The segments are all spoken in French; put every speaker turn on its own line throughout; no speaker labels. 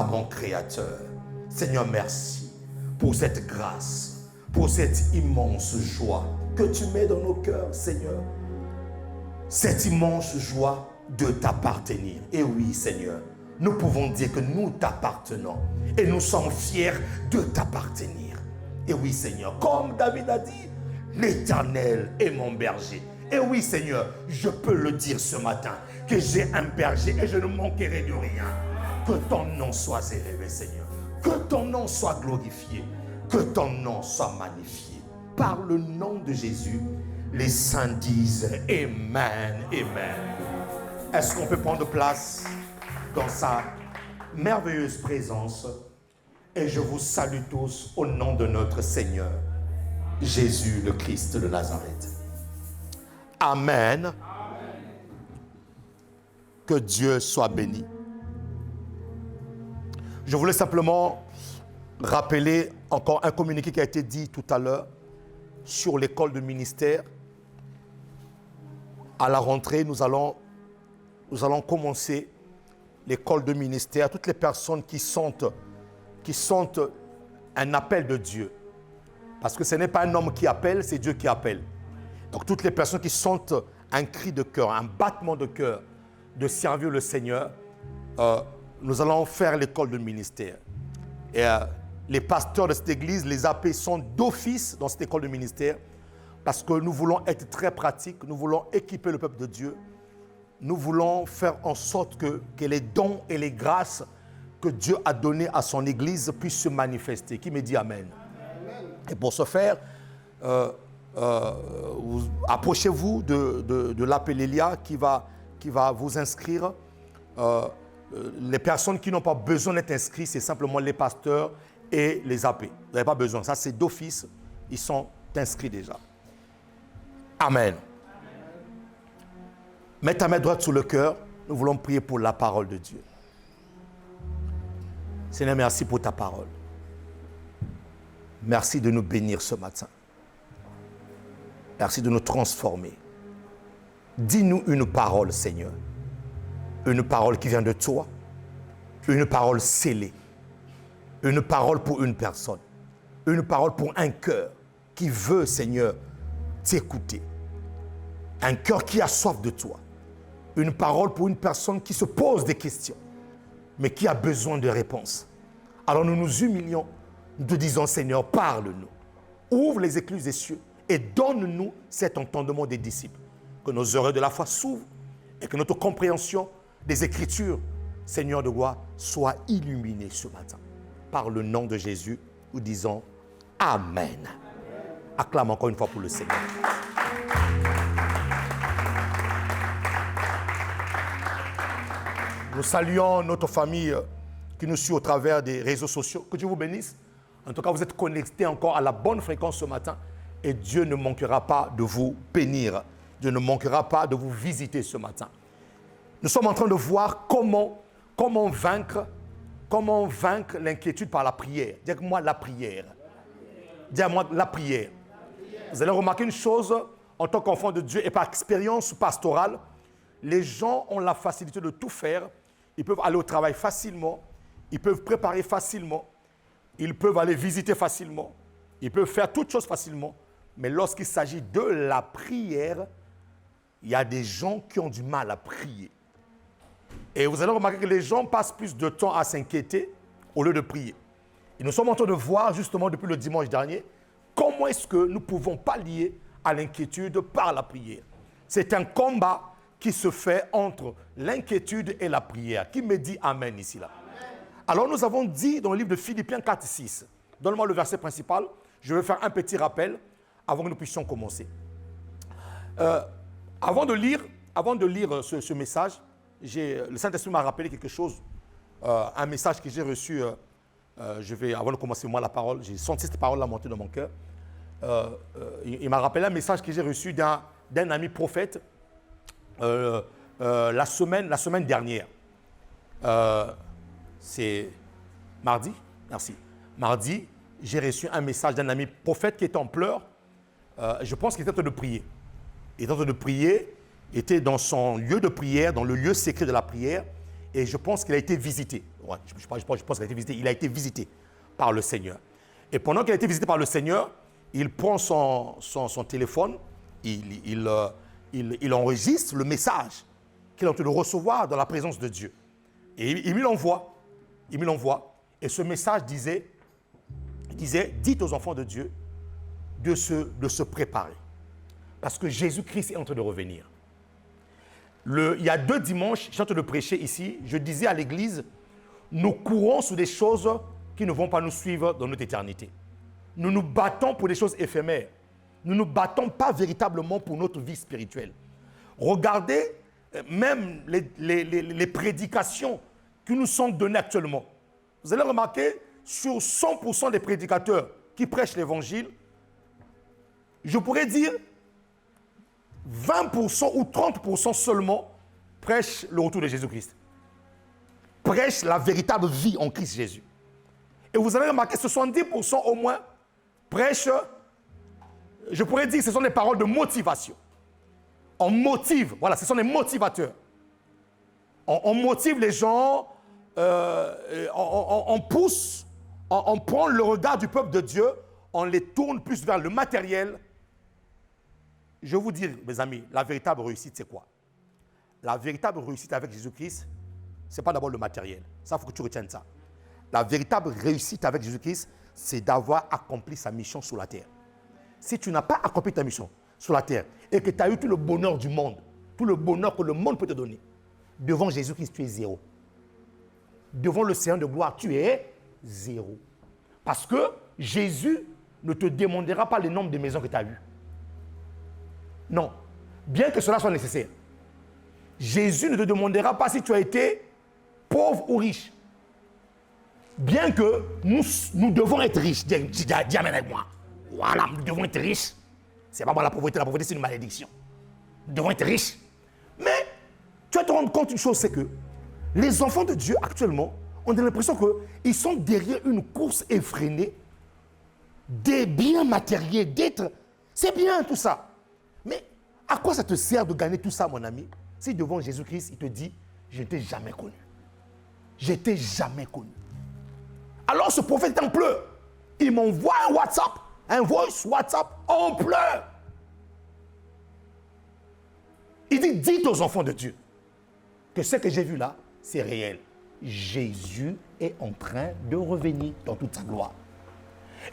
à mon Créateur. Seigneur, merci pour cette grâce, pour cette immense joie que tu mets dans nos cœurs, Seigneur. Cette immense joie de t'appartenir. Et oui, Seigneur, nous pouvons dire que nous t'appartenons et nous sommes fiers de t'appartenir. Et oui, Seigneur, comme David a dit, l'Éternel est mon berger. Et oui, Seigneur, je peux le dire ce matin, que j'ai un berger et je ne manquerai de rien. Que ton nom soit élevé, Seigneur. Que ton nom soit glorifié. Que ton nom soit magnifié. Par le nom de Jésus, les saints disent Amen, Amen. Est-ce qu'on peut prendre place dans sa merveilleuse présence? Et je vous salue tous au nom de notre Seigneur, Jésus le Christ de Nazareth. Amen. Amen. Que Dieu soit béni. Je voulais simplement rappeler encore un communiqué qui a été dit tout à l'heure sur l'école de ministère. À la rentrée, nous allons commencer l'école de ministère. Toutes les personnes qui sentent un appel de Dieu. Parce que ce n'est pas un homme qui appelle, c'est Dieu qui appelle. Donc toutes les personnes qui sentent un cri de cœur, un battement de cœur de servir le Seigneur, nous allons faire l'école de ministère. Et les pasteurs de cette église, les AP, sont d'office dans cette école de ministère parce que nous voulons être très pratiques, nous voulons équiper le peuple de Dieu, nous voulons faire en sorte que les dons et les grâces que Dieu a donnés à son église puissent se manifester. Qui me dit Amen? Amen. Et pour ce faire, approchez-vous de l'Appelélia qui va vous inscrire. Les personnes qui n'ont pas besoin d'être inscrites, c'est simplement les pasteurs et les AP. Vous n'avez pas besoin. Ça, c'est d'office. Ils sont inscrits déjà. Amen. Mets ta main droite sur le cœur. Nous voulons prier pour la parole de Dieu. Seigneur, merci pour ta parole. Merci de nous bénir ce matin. Merci de nous transformer. Dis-nous une parole, Seigneur. Une parole qui vient de toi. Une parole scellée. Une parole pour une personne. Une parole pour un cœur qui veut, Seigneur, t'écouter. Un cœur qui a soif de toi. Une parole pour une personne qui se pose des questions, mais qui a besoin de réponses. Alors nous nous humilions, nous te disons, Seigneur, parle-nous. Ouvre les écluses des cieux et donne-nous cet entendement des disciples. Que nos oreilles de la foi s'ouvrent et que notre compréhension des Écritures, Seigneur de gloire, soit illuminée ce matin. Par le nom de Jésus, nous disons Amen. Amen. Acclame encore une fois pour le Seigneur. Nous saluons notre famille qui nous suit au travers des réseaux sociaux. Que Dieu vous bénisse. En tout cas, vous êtes connectés encore à la bonne fréquence ce matin et Dieu ne manquera pas de vous bénir. Dieu ne manquera pas de vous visiter ce matin. Nous sommes en train de voir comment vaincre l'inquiétude par la prière. Dis-moi la prière. Dis-moi la prière. Vous allez remarquer une chose, en tant qu'enfant de Dieu et par expérience pastorale, les gens ont la facilité de tout faire. Ils peuvent aller au travail facilement, ils peuvent préparer facilement, ils peuvent aller visiter facilement, ils peuvent faire toutes choses facilement. Mais lorsqu'il s'agit de la prière, il y a des gens qui ont du mal à prier. Et vous allez remarquer que les gens passent plus de temps à s'inquiéter au lieu de prier. Et nous sommes en train de voir justement depuis le dimanche dernier comment est-ce que nous pouvons pallier à l'inquiétude par la prière. C'est un combat qui se fait entre l'inquiétude et la prière. Qui me dit Amen ici là? Amen. Alors nous avons dit dans le livre de Philippiens 4-6, donne-moi le verset principal, je vais faire un petit rappel avant que nous puissions commencer. Avant de lire ce message, le Saint-Esprit m'a rappelé quelque chose, un message que j'ai reçu, avant de commencer moi la parole, j'ai senti cette parole-là monter dans mon cœur. Il m'a rappelé un message que j'ai reçu d'un ami prophète la semaine dernière. C'est mardi, merci. Mardi, j'ai reçu un message d'un ami prophète qui était en pleurs. Je pense qu'il était en train de prier. Il était en train de prier, il était dans son lieu de prière, dans le lieu secret de la prière, et je pense qu'il a été visité. Ouais, je pense qu'il a été visité. Il a été visité par le Seigneur. Et pendant qu'il a été visité par le Seigneur, il prend son téléphone, il enregistre le message qu'il est en train de recevoir dans la présence de Dieu. Et il me l'envoie. Il me l'envoie. Et ce message disait, dites aux enfants de Dieu de se préparer. Parce que Jésus-Christ est en train de revenir. Il y a 2 dimanches, je suis en train de prêcher ici, je disais à l'église, nous courons sur des choses qui ne vont pas nous suivre dans notre éternité. Nous nous battons pour des choses éphémères. Nous ne nous battons pas véritablement pour notre vie spirituelle. Regardez même les prédications qui nous sont données actuellement. Vous allez remarquer, sur 100% des prédicateurs qui prêchent l'évangile, je pourrais dire 20% ou 30% seulement prêchent le retour de Jésus-Christ. Prêchent la véritable vie en Christ Jésus. Et vous allez remarquer, 70% au moins prêchent, je pourrais dire que ce sont des paroles de motivation. On motive, voilà, ce sont des motivateurs. On motive les gens, on pousse, on prend le regard du peuple de Dieu, on les tourne plus vers le matériel. Je vais vous dire, mes amis, la véritable réussite, c'est quoi? La véritable réussite avec Jésus-Christ, ce n'est pas d'abord le matériel. Ça, il faut que tu retiennes ça. La véritable réussite avec Jésus-Christ, c'est d'avoir accompli sa mission sur la terre. Si tu n'as pas accompli ta mission sur la terre et que tu as eu tout le bonheur du monde, tout le bonheur que le monde peut te donner, devant Jésus-Christ, tu es zéro. Devant le Seigneur de gloire, tu es zéro. Parce que Jésus ne te demandera pas le nombre de maisons que tu as eues. Non. Bien que cela soit nécessaire. Jésus ne te demandera pas si tu as été pauvre ou riche. Bien que nous devons être riches. Dis amen avec moi. Voilà, nous devons être riches. C'est pas moi la pauvreté c'est une malédiction. Nous devons être riches. Mais tu vas te rendre compte d'une chose, c'est que les enfants de Dieu actuellement, on a l'impression qu'ils sont derrière une course effrénée des biens matériels, d'être. C'est bien tout ça. Mais à quoi ça te sert de gagner tout ça, mon ami, si devant Jésus-Christ, il te dit, je ne t'ai jamais connu. Je ne t'ai jamais connu. Alors ce prophète en pleure. Il m'envoie un WhatsApp, un voice WhatsApp, en pleure. Il dit, dites aux enfants de Dieu que ce que j'ai vu là, c'est réel. Jésus est en train de revenir dans toute sa gloire.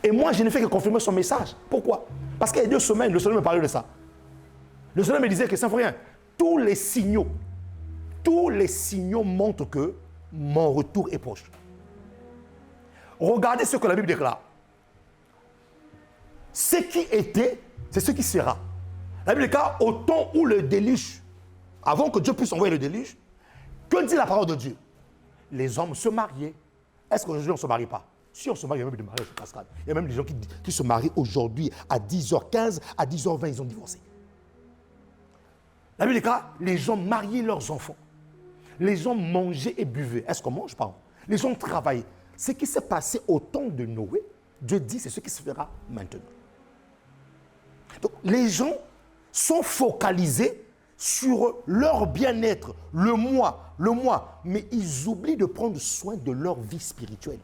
Et moi, je ne fais que confirmer son message. Pourquoi? Parce qu'il y a 2 semaines, le Seigneur me parlait de ça. Le Seigneur me disait que ça ne fait rien. Tous les signaux montrent que mon retour est proche. Regardez ce que la Bible déclare. Ce qui était, c'est ce qui sera. La Bible déclare au temps où le déluge, avant que Dieu puisse envoyer le déluge, que dit la parole de Dieu? Les hommes se mariaient. Est-ce qu'aujourd'hui on ne se marie pas? Si on se marie, il y a même des mariages en cascade. Il y a même des gens qui se marient aujourd'hui à 10h15, à 10h20, ils ont divorcé. La Bible déclare, les gens mariaient leurs enfants. Les gens mangeaient et buvaient. Est-ce qu'on mange pas? Les gens travaillaient. Ce qui s'est passé au temps de Noé, Dieu dit, c'est ce qui se fera maintenant. Donc, les gens sont focalisés sur leur bien-être, le moi, mais ils oublient de prendre soin de leur vie spirituelle.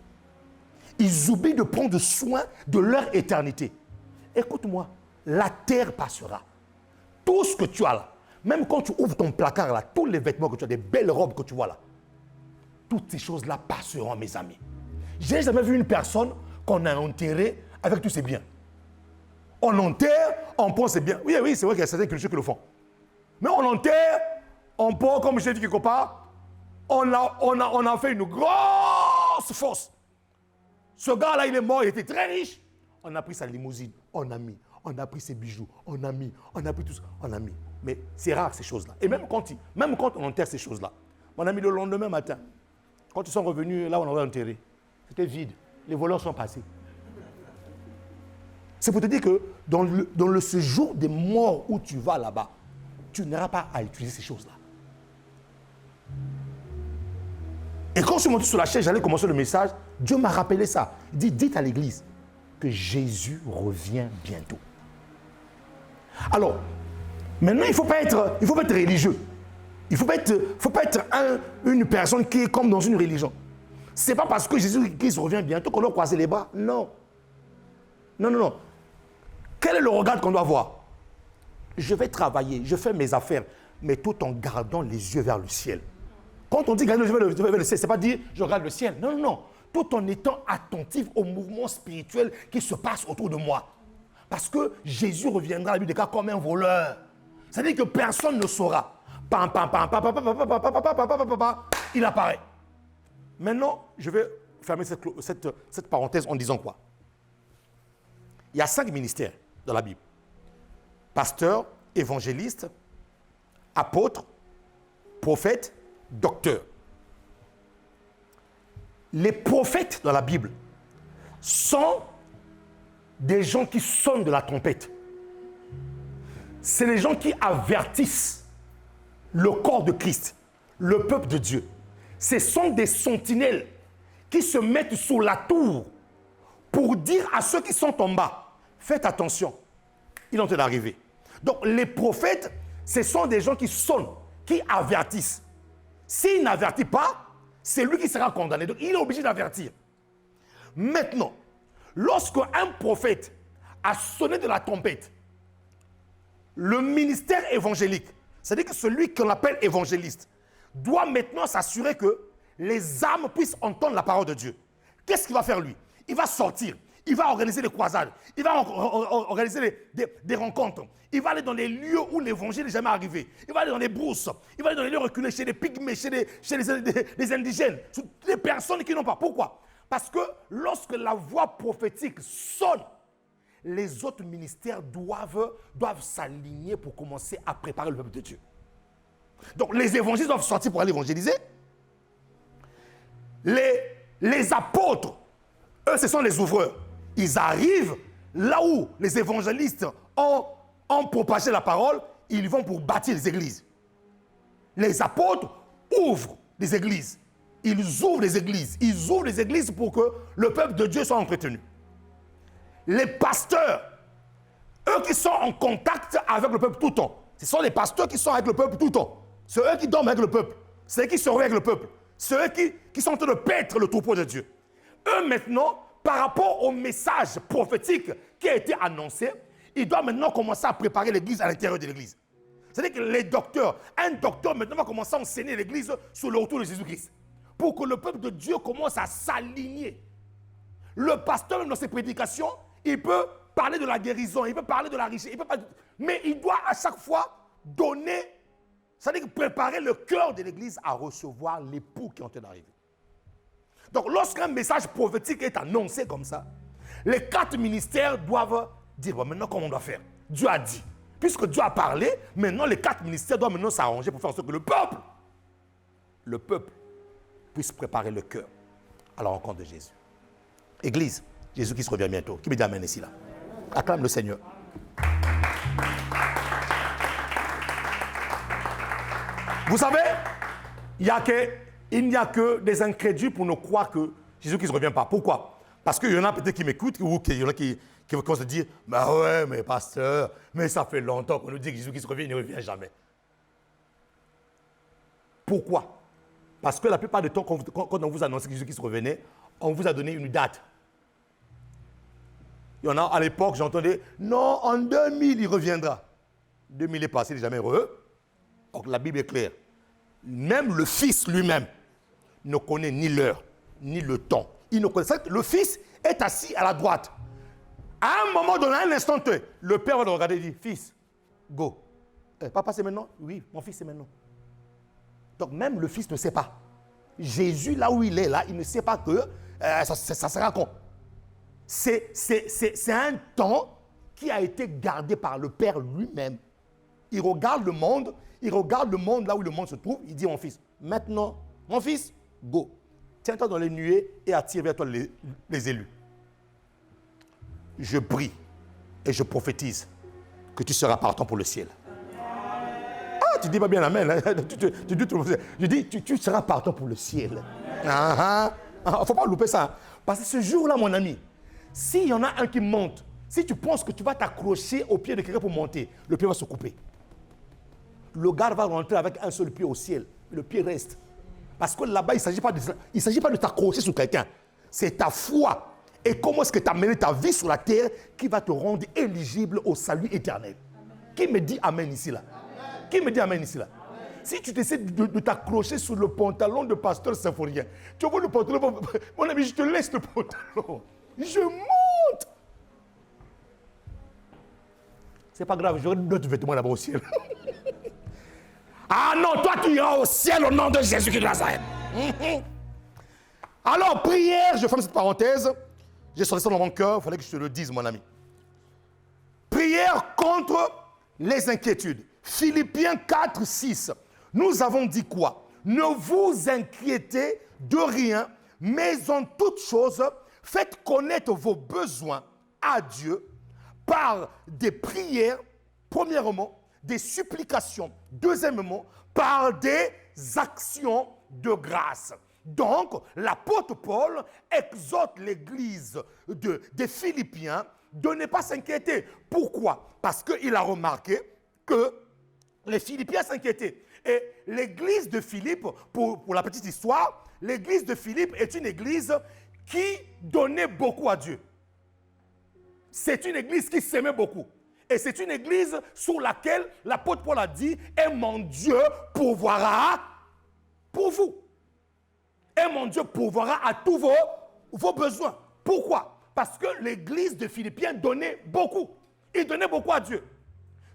Ils oublient de prendre soin de leur éternité. Écoute-moi, la terre passera. Tout ce que tu as là, même quand tu ouvres ton placard là, tous les vêtements que tu as, des belles robes que tu vois là, toutes ces choses-là passeront, mes amis. J'ai jamais vu une personne qu'on a enterrée avec tous ses biens. On enterre, on pense c'est bien. Oui, c'est vrai qu'il y a certaines cultures qui le font. Mais on enterre, on prend, comme je l'ai dit quelque part, on a fait une grosse fosse. Ce gars-là, il est mort, il était très riche. On a pris sa limousine, on a pris ses bijoux, on a pris tout ça, on a mis. Mais c'est rare ces choses-là. Et même quand on enterre ces choses-là, mon ami, le lendemain matin, quand ils sont revenus là où on aurait enterré, c'était vide. Les voleurs sont passés. C'est pour te dire que dans le séjour des morts où tu vas là-bas, tu n'auras pas à utiliser ces choses-là. Et quand je suis monté sur la chaise, j'allais commencer le message, Dieu m'a rappelé ça. Il dit, dites à l'église que Jésus revient bientôt. Alors, maintenant, il ne faut pas être religieux. Il ne faut pas être une personne qui est comme dans une religion. Ce n'est pas parce que Jésus-Christ revient bientôt qu'on doit croiser les bras. Non. Non, non, non. Quel est le regard qu'on doit avoir? Je vais travailler, je fais mes affaires, mais tout en gardant les yeux vers le ciel. Quand on dit garder les yeux vers le ciel, ce n'est pas dire je regarde le ciel. Non, non, non. Tout en étant attentif au mouvement spirituel qui se passe autour de moi. Parce que Jésus reviendra à lui des cas comme un voleur. C'est-à-dire que personne ne saura. Il apparaît. Maintenant, je vais fermer cette parenthèse en disant quoi? Il y a 5 ministères dans la Bible. Pasteur, évangéliste, apôtre, prophète, docteur. Les prophètes dans la Bible sont des gens qui sonnent de la trompette. C'est les gens qui avertissent le corps de Christ, le peuple de Dieu. Ce sont des sentinelles qui se mettent sous la tour pour dire à ceux qui sont en bas, faites attention, il est en train d'arriver. Donc les prophètes, ce sont des gens qui sonnent, qui avertissent. S'il n'avertit pas, c'est lui qui sera condamné. Donc il est obligé d'avertir. Maintenant, lorsque un prophète a sonné de la trompette, le ministère évangélique, c'est-à-dire que celui qu'on appelle évangéliste, doit maintenant s'assurer que les âmes puissent entendre la parole de Dieu. Qu'est-ce qu'il va faire lui? Il va sortir, il va organiser des croisades, il va organiser des rencontres, il va aller dans les lieux où l'évangile n'est jamais arrivé, il va aller dans les brousses, il va aller dans les lieux reculés, chez les pygmées, chez les indigènes, toutes les personnes qui n'ont pas. Pourquoi? Parce que lorsque la voix prophétique sonne, les autres ministères doivent s'aligner pour commencer à préparer le peuple de Dieu. Donc les évangélistes doivent sortir pour aller évangéliser. Les apôtres, eux, ce sont les ouvreurs. Ils arrivent là où les évangélistes ont propagé la parole, ils vont pour bâtir les églises. Les apôtres ouvrent des églises. Ils ouvrent les églises. Ils ouvrent les églises pour que le peuple de Dieu soit entretenu. Les pasteurs, eux qui sont en contact avec le peuple tout le temps, ce sont les pasteurs qui sont avec le peuple tout le temps. C'est eux qui dorment avec le peuple. C'est eux qui surveillent avec le peuple. C'est eux qui sont en train de paître le troupeau de Dieu. Eux maintenant, par rapport au message prophétique qui a été annoncé, ils doivent maintenant commencer à préparer l'église à l'intérieur de l'église. C'est-à-dire que les docteurs, un docteur maintenant va commencer à enseigner l'église sur le retour de Jésus-Christ. Pour que le peuple de Dieu commence à s'aligner. Le pasteur, même dans ses prédications, il peut parler de la guérison, il peut parler de la richesse, mais il doit à chaque fois donner, c'est-à-dire préparer le cœur de l'église à recevoir l'époux qui est en train d'arriver. Donc lorsqu'un message prophétique est annoncé comme ça, les 4 ministères doivent dire, bon, maintenant comment on doit faire? Dieu a dit. Puisque Dieu a parlé, maintenant les 4 ministères doivent maintenant s'arranger pour faire en sorte que le peuple puisse préparer le cœur à la rencontre de Jésus. Église, Jésus-Christ revient bientôt. Qui me dit amen ici là? Acclame le Seigneur. Vous savez, il n'y a que des incrédules pour ne croire que Jésus-Christ ne revient pas. Pourquoi? Parce qu'il y en a peut-être qui m'écoutent ou qu'il y en a qui vont se dire, bah ouais, mais pasteur, mais ça fait longtemps qu'on nous dit que Jésus-Christ revient, il ne revient jamais. Pourquoi? Parce que la plupart du temps, quand on vous annonce que Jésus-Christ revenait, on vous a donné une date. Il y en a à l'époque, j'entendais, non, en 2000, il reviendra. 2000 est passé, il n'est jamais heureux. Donc la Bible est claire. Même le Fils lui-même ne connaît ni l'heure, ni le temps. Il ne connaît, le Fils est assis à la droite. À un moment donné, à un instant, le Père va le regarder et dire, Fils, go. Papa, c'est maintenant? Oui, mon fils, c'est maintenant. Donc même le Fils ne sait pas. Jésus, là où il est, là, il ne sait pas que ça sera quand. C'est un temps qui a été gardé par le Père lui-même. Il regarde le monde là où le monde se trouve, il dit, mon fils, maintenant, mon fils, go. Tiens-toi dans les nuées et attire vers toi les élus. Je prie et je prophétise que tu seras partant pour le ciel. Ah, tu dis pas bien amen. Hein? Je dis, tu seras partant pour le ciel. Il ne faut pas louper ça. Parce que ce jour-là, mon ami, s'il y en a un qui monte, si tu penses que tu vas t'accrocher au pied de quelqu'un pour monter, le pied va se couper. Le gars va rentrer avec un seul pied au ciel. Le pied reste. Parce que là-bas, il ne s'agit pas de t'accrocher sur quelqu'un. C'est ta foi. Et comment est-ce que tu as mené ta vie sur la terre qui va te rendre éligible au salut éternel. Qui me dit amen ici là? Qui me dit amen ici là? Si tu essaies de t'accrocher sur le pantalon de pasteur symphorien, tu vois le pantalon, mon ami, je te laisse le pantalon. Je monte. C'est pas grave, j'aurai d'autres vêtements là-bas au ciel. Ah non, toi tu iras au ciel au nom de Jésus-Christ de Nazareth. Alors, prière, je ferme cette parenthèse. J'ai sorti ça dans mon cœur, il fallait que je te le dise, mon ami. Prière contre les inquiétudes. Philippiens 4, 6. Nous avons dit quoi? Ne vous inquiétez de rien, mais en toute chose, faites connaître vos besoins à Dieu par des prières, premièrement, des supplications, deuxièmement, par des actions de grâce. Donc, l'apôtre Paul exhorte l'église des Philippiens de ne pas s'inquiéter. Pourquoi? Parce qu'il a remarqué que les Philippiens s'inquiétaient. Et l'église de Philippe, pour la petite histoire, l'église de Philippe est une église qui donnait beaucoup à Dieu. C'est une église qui s'aimait beaucoup. Et c'est une église sur laquelle l'apôtre Paul a dit « Et mon Dieu pourvoira pour vous. Et mon Dieu pourvoira à tous vos besoins. » Pourquoi? Parce que l'église de Philippiens donnait beaucoup. Ils donnaient beaucoup à Dieu.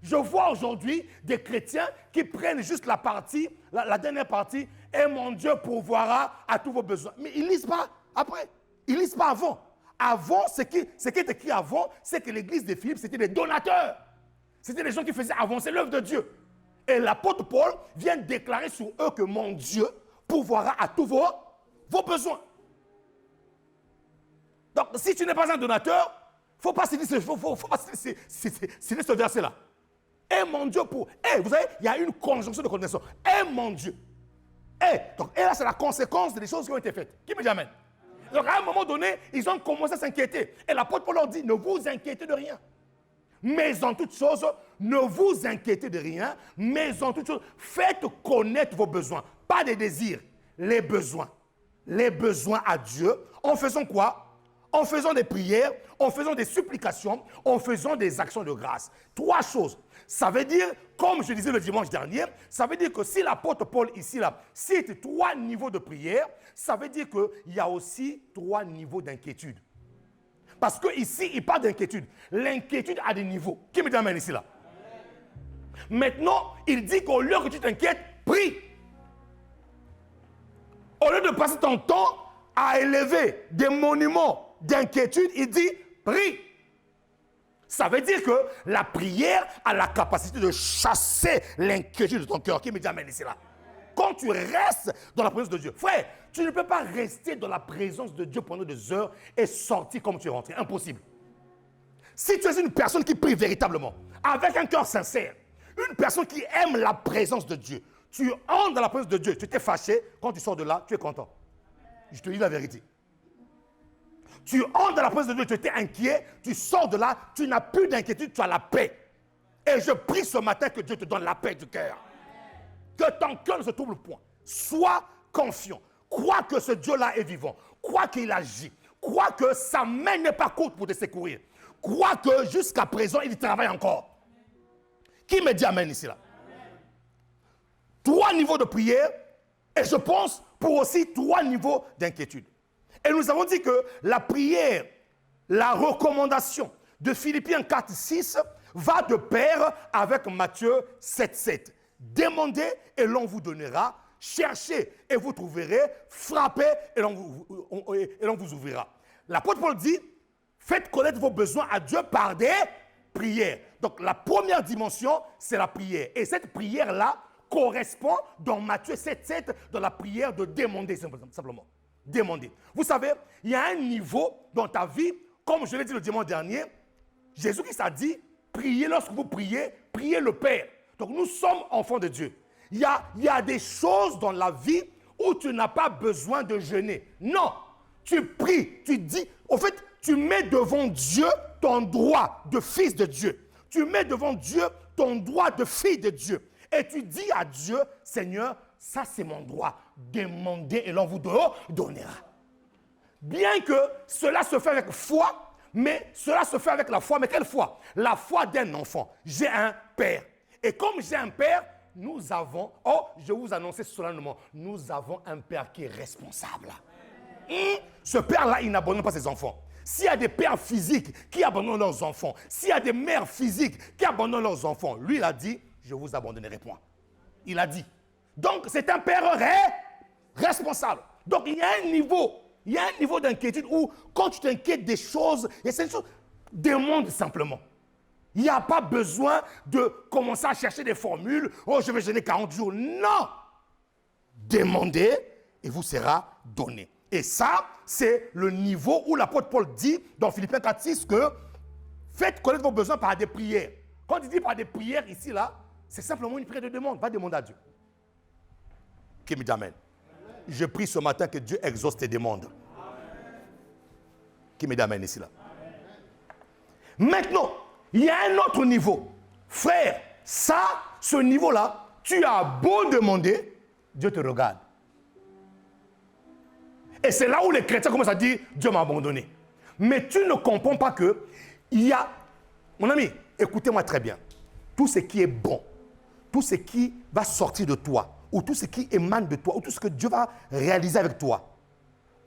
Je vois aujourd'hui des chrétiens qui prennent juste la partie, la dernière partie, « Et mon Dieu pourvoira à tous vos besoins. » Mais ils ne lisent pas après. Ils ne lisent pas avant. Avant, ce qui est écrit avant, c'est que l'église de Philippe, c'était des donateurs. C'était des gens qui faisaient avancer l'œuvre de Dieu. Et l'apôtre Paul vient déclarer sur eux que mon Dieu pourvoira à tous vos besoins. Donc, si tu n'es pas un donateur, il ne faut pas signer ce verset-là. Et mon Dieu vous savez, il y a une conjonction de condamnation. Et mon Dieu. Et là, c'est la conséquence des choses qui ont été faites. Qui me dit amen? Donc, à un moment donné, ils ont commencé à s'inquiéter. Et l'apôtre Paul leur dit, ne vous inquiétez de rien. Mais en toute chose, ne vous inquiétez de rien. Mais en toute chose, faites connaître vos besoins. Pas des désirs, les besoins. Les besoins à Dieu. En faisant quoi? En faisant des prières, en faisant des supplications, en faisant des actions de grâce. 3 choses. Ça veut dire, comme je disais le dimanche dernier, ça veut dire que si l'apôtre Paul ici là cite 3 niveaux de prière, ça veut dire qu'il y a aussi 3 niveaux d'inquiétude. Parce qu'ici, il parle d'inquiétude. L'inquiétude a des niveaux. Qui me dit amen ici là? Maintenant, il dit qu'au lieu que tu t'inquiètes, prie. Au lieu de passer ton temps à élever des monuments d'inquiétude, il dit prie. Ça veut dire que la prière a la capacité de chasser l'inquiétude de ton cœur. Qui me dit amen ici là? Quand tu restes dans la présence de Dieu, frère, tu ne peux pas rester dans la présence de Dieu pendant des heures et sortir comme tu es rentré. Impossible. Si tu es une personne qui prie véritablement, avec un cœur sincère, une personne qui aime la présence de Dieu, tu entres dans la présence de Dieu, tu t'es fâché, quand tu sors de là, tu es content. Je te dis la vérité. Tu entres dans la présence de Dieu, tu étais inquiet, tu sors de là, tu n'as plus d'inquiétude, tu as la paix. Et je prie ce matin que Dieu te donne la paix du cœur. Que ton cœur ne se trouble point. Sois confiant. Crois que ce Dieu-là est vivant. Crois qu'il agit. Crois que sa main n'est pas courte pour te secourir. Crois que jusqu'à présent, il travaille encore. Qui me dit amen ici là? 3 niveaux de prière et je pense pour aussi 3 niveaux d'inquiétude. Et nous avons dit que la prière, la recommandation de Philippiens 4, 6 va de pair avec Matthieu 7, 7. Demandez et l'on vous donnera. Cherchez et vous trouverez. Frappez et l'on vous ouvrira. L'apôtre Paul dit, faites connaître vos besoins à Dieu par des prières. Donc la première dimension, c'est la prière. Et cette prière-là correspond dans Matthieu 7, 7, dans la prière de demander simplement. Demander. Vous savez, il y a un niveau dans ta vie, comme je l'ai dit le dimanche dernier, Jésus-Christ a dit, priez lorsque vous priez, priez le Père. Donc nous sommes enfants de Dieu. Il y a des choses dans la vie où tu n'as pas besoin de jeûner. Non, tu pries, tu dis, en fait, tu mets devant Dieu ton droit de fils de Dieu. Tu mets devant Dieu ton droit de fille de Dieu. Et tu dis à Dieu, Seigneur, ça c'est mon droit. Demandez et l'on vous donnera. Bien que cela se fait avec foi, mais cela se fait avec la foi. Mais quelle foi? La foi d'un enfant. J'ai un père. Et comme j'ai un père, nous avons, je vous annonce solennellement, nous avons un père qui est responsable. Ce père-là, il n'abandonne pas ses enfants. S'il y a des pères physiques qui abandonnent leurs enfants, s'il y a des mères physiques qui abandonnent leurs enfants, lui, il a dit, je ne vous abandonnerai point. Il a dit. Donc, c'est un père responsable. Donc, il y a un niveau d'inquiétude où, quand tu t'inquiètes des choses, il y a certaines choses, demande simplement. Il n'y a pas besoin de commencer à chercher des formules. Oh, je vais jeûner 40 jours. Non! Demandez et vous sera donné. Et ça, c'est le niveau où l'apôtre Paul dit dans Philippiens 4:6 que faites connaître vos besoins par des prières. Quand il dit par des prières ici, là, c'est simplement une prière de demande. Va demander à Dieu. Qui me dit amen. Je prie ce matin que Dieu exauce tes demandes. Qui me dit amen ici, là. Maintenant, il y a un autre niveau. Frère, ça, ce niveau-là, tu as beau demander, Dieu te regarde. Et c'est là où les chrétiens commencent à dire, Dieu m'a abandonné. Mais tu ne comprends pas que il y a... Mon ami, écoutez-moi très bien. Tout ce qui est bon, tout ce qui va sortir de toi, ou tout ce qui émane de toi, ou tout ce que Dieu va réaliser avec toi,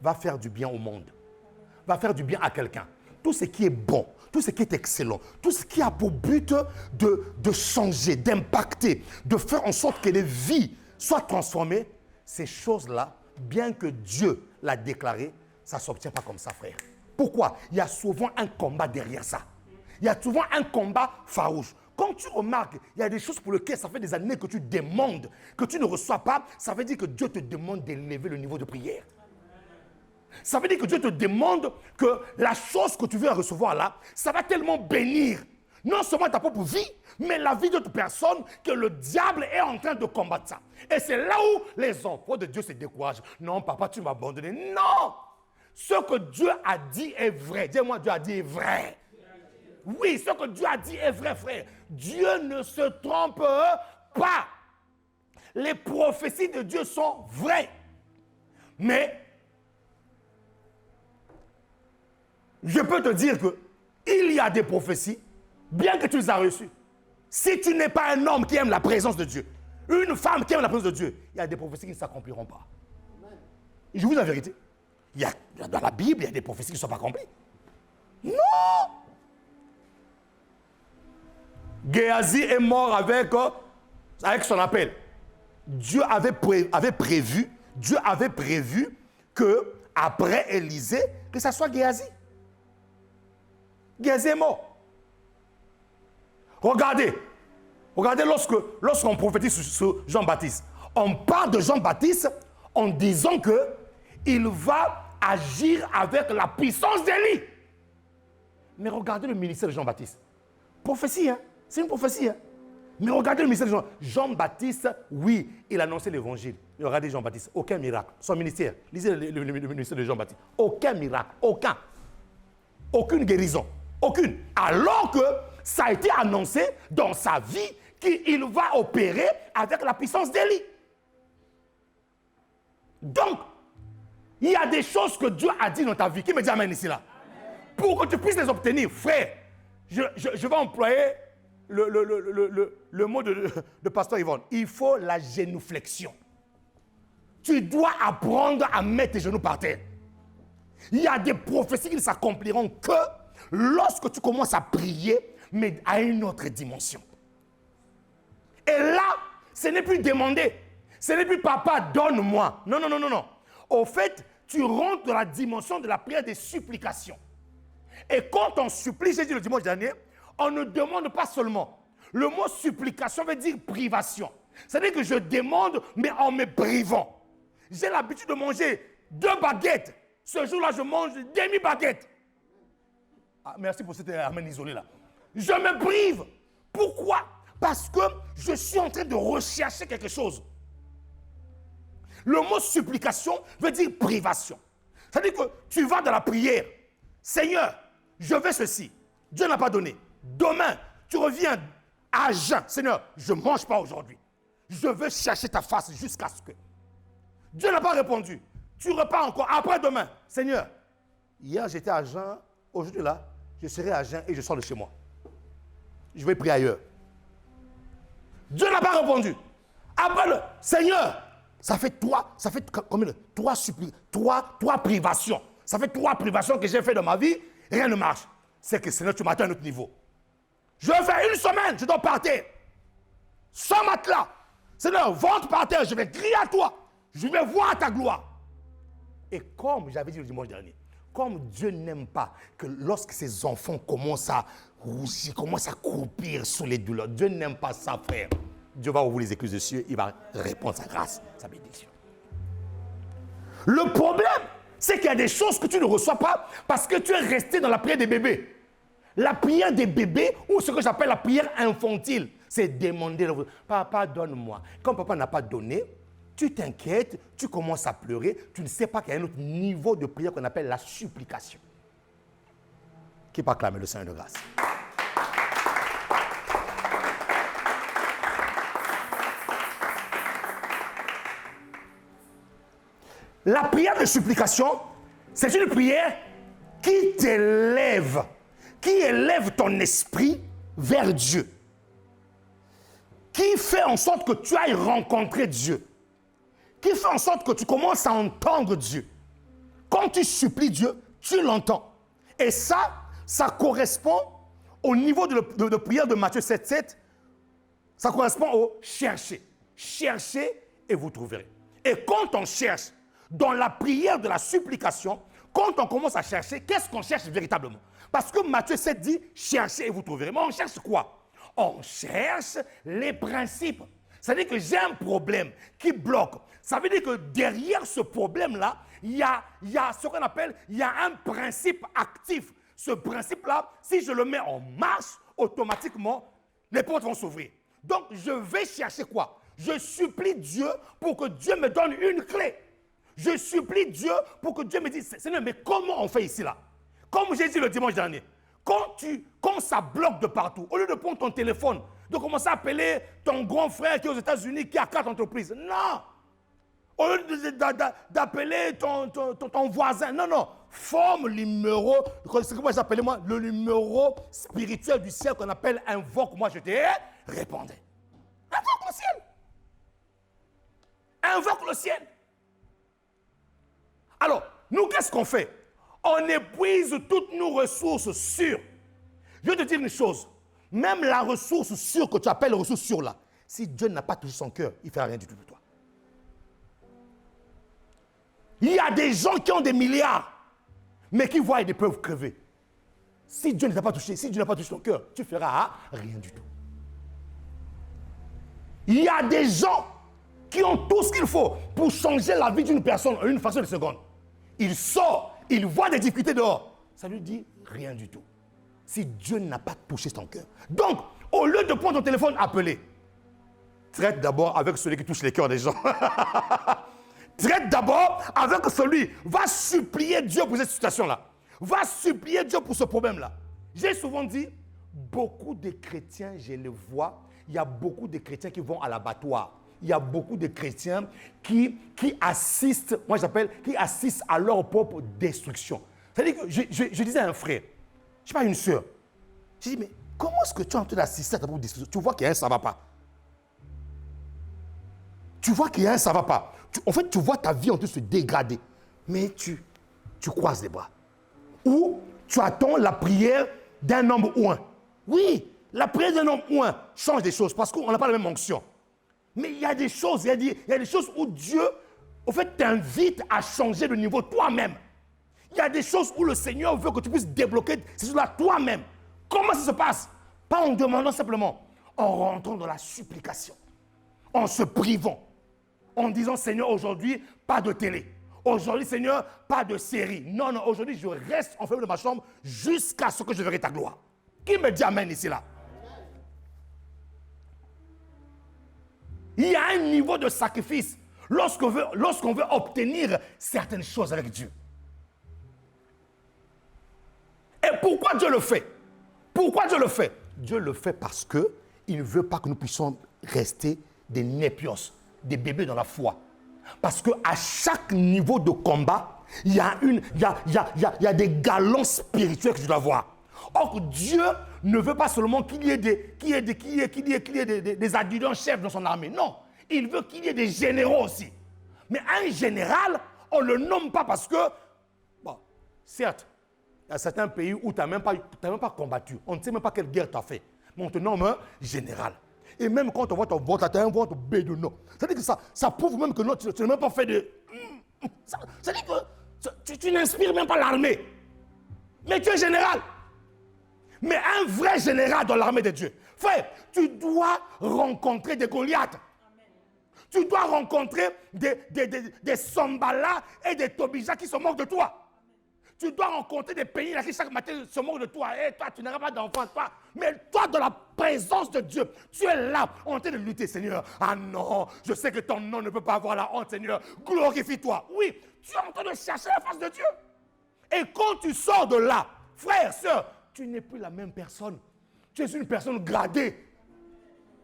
va faire du bien au monde. Va faire du bien à quelqu'un. Tout ce qui est bon, tout ce qui est excellent, tout ce qui a pour but de changer, d'impacter, de faire en sorte que les vies soient transformées, ces choses-là, bien que Dieu l'a déclaré, ça ne s'obtient pas comme ça, frère. Pourquoi? Il y a souvent un combat derrière ça. Il y a souvent un combat farouche. Quand tu remarques, il y a des choses pour lesquelles ça fait des années que tu demandes, que tu ne reçois pas, ça veut dire que Dieu te demande d'élever le niveau de prière. Ça veut dire que Dieu te demande que la chose que tu veux recevoir là, ça va tellement bénir non seulement ta propre vie, mais la vie d'autres personnes, que le diable est en train de combattre ça. Et c'est là où les enfants de Dieu se découragent. Non, papa, tu m'as abandonné. Non! Ce que Dieu a dit est vrai. Dis-moi, Dieu a dit est vrai. Oui, ce que Dieu a dit est vrai, frère. Dieu ne se trompe pas. Les prophéties de Dieu sont vraies. Mais je peux te dire qu'il y a des prophéties, bien que tu les as reçues. Si tu n'es pas un homme qui aime la présence de Dieu, une femme qui aime la présence de Dieu, il y a des prophéties qui ne s'accompliront pas. Et je vous dis la vérité. Dans la Bible, il y a des prophéties qui ne sont pas accomplies. Non! Géasi est mort avec son appel. Dieu avait prévu que après Élisée, que ça soit Géasi. Géasi est mort. Regardez lorsqu'on prophétise sur Jean-Baptiste, on parle de Jean-Baptiste en disant qu'il va agir avec la puissance d'Élie. Mais regardez le ministère de Jean-Baptiste. Prophétie, hein? C'est une prophétie. Hein? Mais regardez le ministère de Jean-Baptiste, oui, il annonçait l'évangile. Regardez Jean-Baptiste, aucun miracle. Son ministère, lisez le ministère de Jean-Baptiste. Aucun miracle, aucun. Aucune guérison, aucune. Alors que ça a été annoncé dans sa vie qu'il va opérer avec la puissance d'Élie. Donc, il y a des choses que Dieu a dit dans ta vie. Qui me dit amen ici là? Amen. Pour que tu puisses les obtenir, frère, je vais employer le mot de Pasteur Yvonne. Il faut la génuflexion. Tu dois apprendre à mettre tes genoux par terre. Il y a des prophéties qui ne s'accompliront que lorsque tu commences à prier, mais à une autre dimension. Et là, ce n'est plus demander. Ce n'est plus papa, donne-moi. Non, non, non, non, non. Au fait, tu rentres dans la dimension de la prière des supplications. Et quand on supplie, j'ai dit le dimanche dernier, on ne demande pas seulement. Le mot supplication veut dire privation. C'est-à-dire que je demande, mais en me privant. J'ai l'habitude de manger 2 baguettes. Ce jour-là, je mange demi-baguette. Ah, merci pour cette amen isolée là. Je me prive. Pourquoi? Parce que je suis en train de rechercher quelque chose. Le mot supplication veut dire privation. C'est-à-dire que tu vas dans la prière. Seigneur, je veux ceci. Dieu n'a pas donné. Demain, tu reviens à jeun. Seigneur, je ne mange pas aujourd'hui. je veux chercher ta face jusqu'à ce que. Dieu n'a pas répondu. Tu repars encore après-demain. Seigneur, hier j'étais à Jeun, aujourd'hui là, je serai à Jeun et je sors de chez moi. Je vais prier ailleurs. Dieu n'a pas répondu. Après le Seigneur, ça fait combien de trois privations. Ça fait 3 privations que j'ai fait dans ma vie, rien ne marche. C'est que Seigneur, tu m'as atteint à un autre niveau. Je vais faire 1 semaine, je dois partir. Sans matelas. Seigneur, ventre par terre, je vais crier à toi. Je vais voir ta gloire. Et comme j'avais dit le dimanche dernier, comme Dieu n'aime pas que lorsque ses enfants commencent à rougir, commencent à croupir sous les douleurs, Dieu n'aime pas ça, frère. Dieu va ouvrir les écluses des cieux, il va répondre sa grâce, sa bénédiction. Le problème, c'est qu'il y a des choses que tu ne reçois pas parce que tu es resté dans la prière des bébés. La prière des bébés, ou ce que j'appelle la prière infantile, c'est demander, papa donne-moi. Comme papa n'a pas donné, tu t'inquiètes, tu commences à pleurer, tu ne sais pas qu'il y a un autre niveau de prière qu'on appelle la supplication. Qui peut acclamer le Seigneur de grâce? La prière de supplication, c'est une prière qui t'élève, qui élève ton esprit vers Dieu, qui fait en sorte que tu ailles rencontrer Dieu, qui fait en sorte que tu commences à entendre Dieu. Quand tu supplies Dieu, tu l'entends. Et ça correspond au niveau de prière de Matthieu 7,7. Ça correspond au chercher. Cherchez et vous trouverez. Et quand on cherche, dans la prière de la supplication, quand on commence à chercher, qu'est-ce qu'on cherche véritablement? Parce que Matthieu 7 dit, cherchez et vous trouverez. Mais on cherche quoi? On cherche les principes. Ça veut dire que j'ai un problème qui bloque. Ça veut dire que derrière ce problème-là, il y a ce qu'on appelle, il y a un principe actif. Ce principe-là, si je le mets en marche, automatiquement, les portes vont s'ouvrir. Donc, je vais chercher quoi? Je supplie Dieu pour que Dieu me donne une clé. Je supplie Dieu pour que Dieu me dise, Seigneur, mais comment on fait ici là? Comme j'ai dit le dimanche dernier, quand ça bloque de partout, au lieu de prendre ton téléphone, de commencer à appeler ton grand frère qui est aux États-Unis, qui a 4 entreprises, non! Au lieu d'appeler ton voisin, non, forme le numéro, c'est comment j'appelais moi, le numéro spirituel du ciel qu'on appelle invoque, moi je te répondais. Invoque le ciel! Invoque le ciel! Alors, nous, qu'est-ce qu'on fait? On épuise toutes nos ressources sûres. Je vais te dire une chose. Même la ressource sûre que tu appelles ressource sûre là, si Dieu n'a pas touché son cœur, il ne fera rien du tout pour toi. Il y a des gens qui ont des milliards, mais qui voient des peuvent crever. Si Dieu ne t'a pas touché, si Dieu n'a pas touché ton cœur, tu feras rien du tout. Il y a des gens qui ont tout ce qu'il faut pour changer la vie d'une personne en une fraction de seconde. Il sort, il voit des difficultés dehors. Ça lui dit rien du tout. Si Dieu n'a pas touché son cœur. Donc, au lieu de prendre ton téléphone, appeler. Traite d'abord avec celui qui touche les cœurs des gens. Traite d'abord avec celui. Va supplier Dieu pour cette situation-là. Va supplier Dieu pour ce problème-là. J'ai souvent dit, beaucoup de chrétiens, je les vois, il y a beaucoup de chrétiens qui vont à l'abattoir. Il y a beaucoup de chrétiens qui assistent, moi j'appelle, qui assistent à leur propre destruction. C'est-à-dire que je disais à un frère, je ne sais pas, une soeur, je dis, mais comment est-ce que tu es en train d'assister à ta propre destruction? Tu vois qu'il y a un ça ne va pas. Tu vois qu'il y a un ça ne va pas. En fait, tu vois ta vie en train de se dégrader. Mais tu croises les bras. Ou tu attends la prière d'un homme ou un. Oui, la prière d'un homme ou un change des choses parce qu'on n'a pas la même onction. Mais il y a des choses, il y a des choses où Dieu, en fait, t'invite à changer de niveau toi-même. Il y a des choses où le Seigneur veut que tu puisses débloquer ces choses-là toi-même. Comment ça se passe? Pas en demandant simplement, en rentrant dans la supplication, en se privant, en disant, Seigneur, aujourd'hui, pas de télé. Aujourd'hui, Seigneur, pas de série. Non, aujourd'hui, je reste enfermé dans ma chambre jusqu'à ce que je verrai ta gloire. Qui me dit amen ici, là? Il y a un niveau de sacrifice lorsqu'on veut obtenir certaines choses avec Dieu. Et pourquoi Dieu le fait? Pourquoi Dieu le fait? Dieu le fait parce qu'il ne veut pas que nous puissions rester des népios, des bébés dans la foi. Parce qu'à chaque niveau de combat, il y a des galons spirituels que je dois voir. Or, Dieu ne veut pas seulement qu'il y ait des adjudants-chefs dans son armée. Non, il veut qu'il y ait des généraux aussi. Mais un général, on ne le nomme pas parce que, bon, certes, il y a certains pays où tu n'as même pas combattu. On ne sait même pas quelle guerre tu as fait. Mais on te nomme un général. Et même quand on voit ton vote, tu as un vote B de non. C'est-à-dire que ça prouve même que non, tu n'as même pas fait de... C'est-à-dire que tu n'inspires même pas l'armée. Mais tu es général. Mais un vrai général dans l'armée de Dieu. Frère, tu dois rencontrer des Goliaths. Tu dois rencontrer des Sambala et des Tobija qui se moquent de toi. Tu dois rencontrer des pays là qui chaque matin se moquent de toi. Et toi, tu n'auras pas d'enfant, toi. Mais toi, dans la présence de Dieu, tu es là en train de lutter, Seigneur. Ah non, je sais que ton nom ne peut pas avoir la honte, Seigneur. Glorifie-toi. Oui, tu es en train de chercher la face de Dieu. Et quand tu sors de là, frère, sœur, tu n'es plus la même personne. Tu es une personne gradée.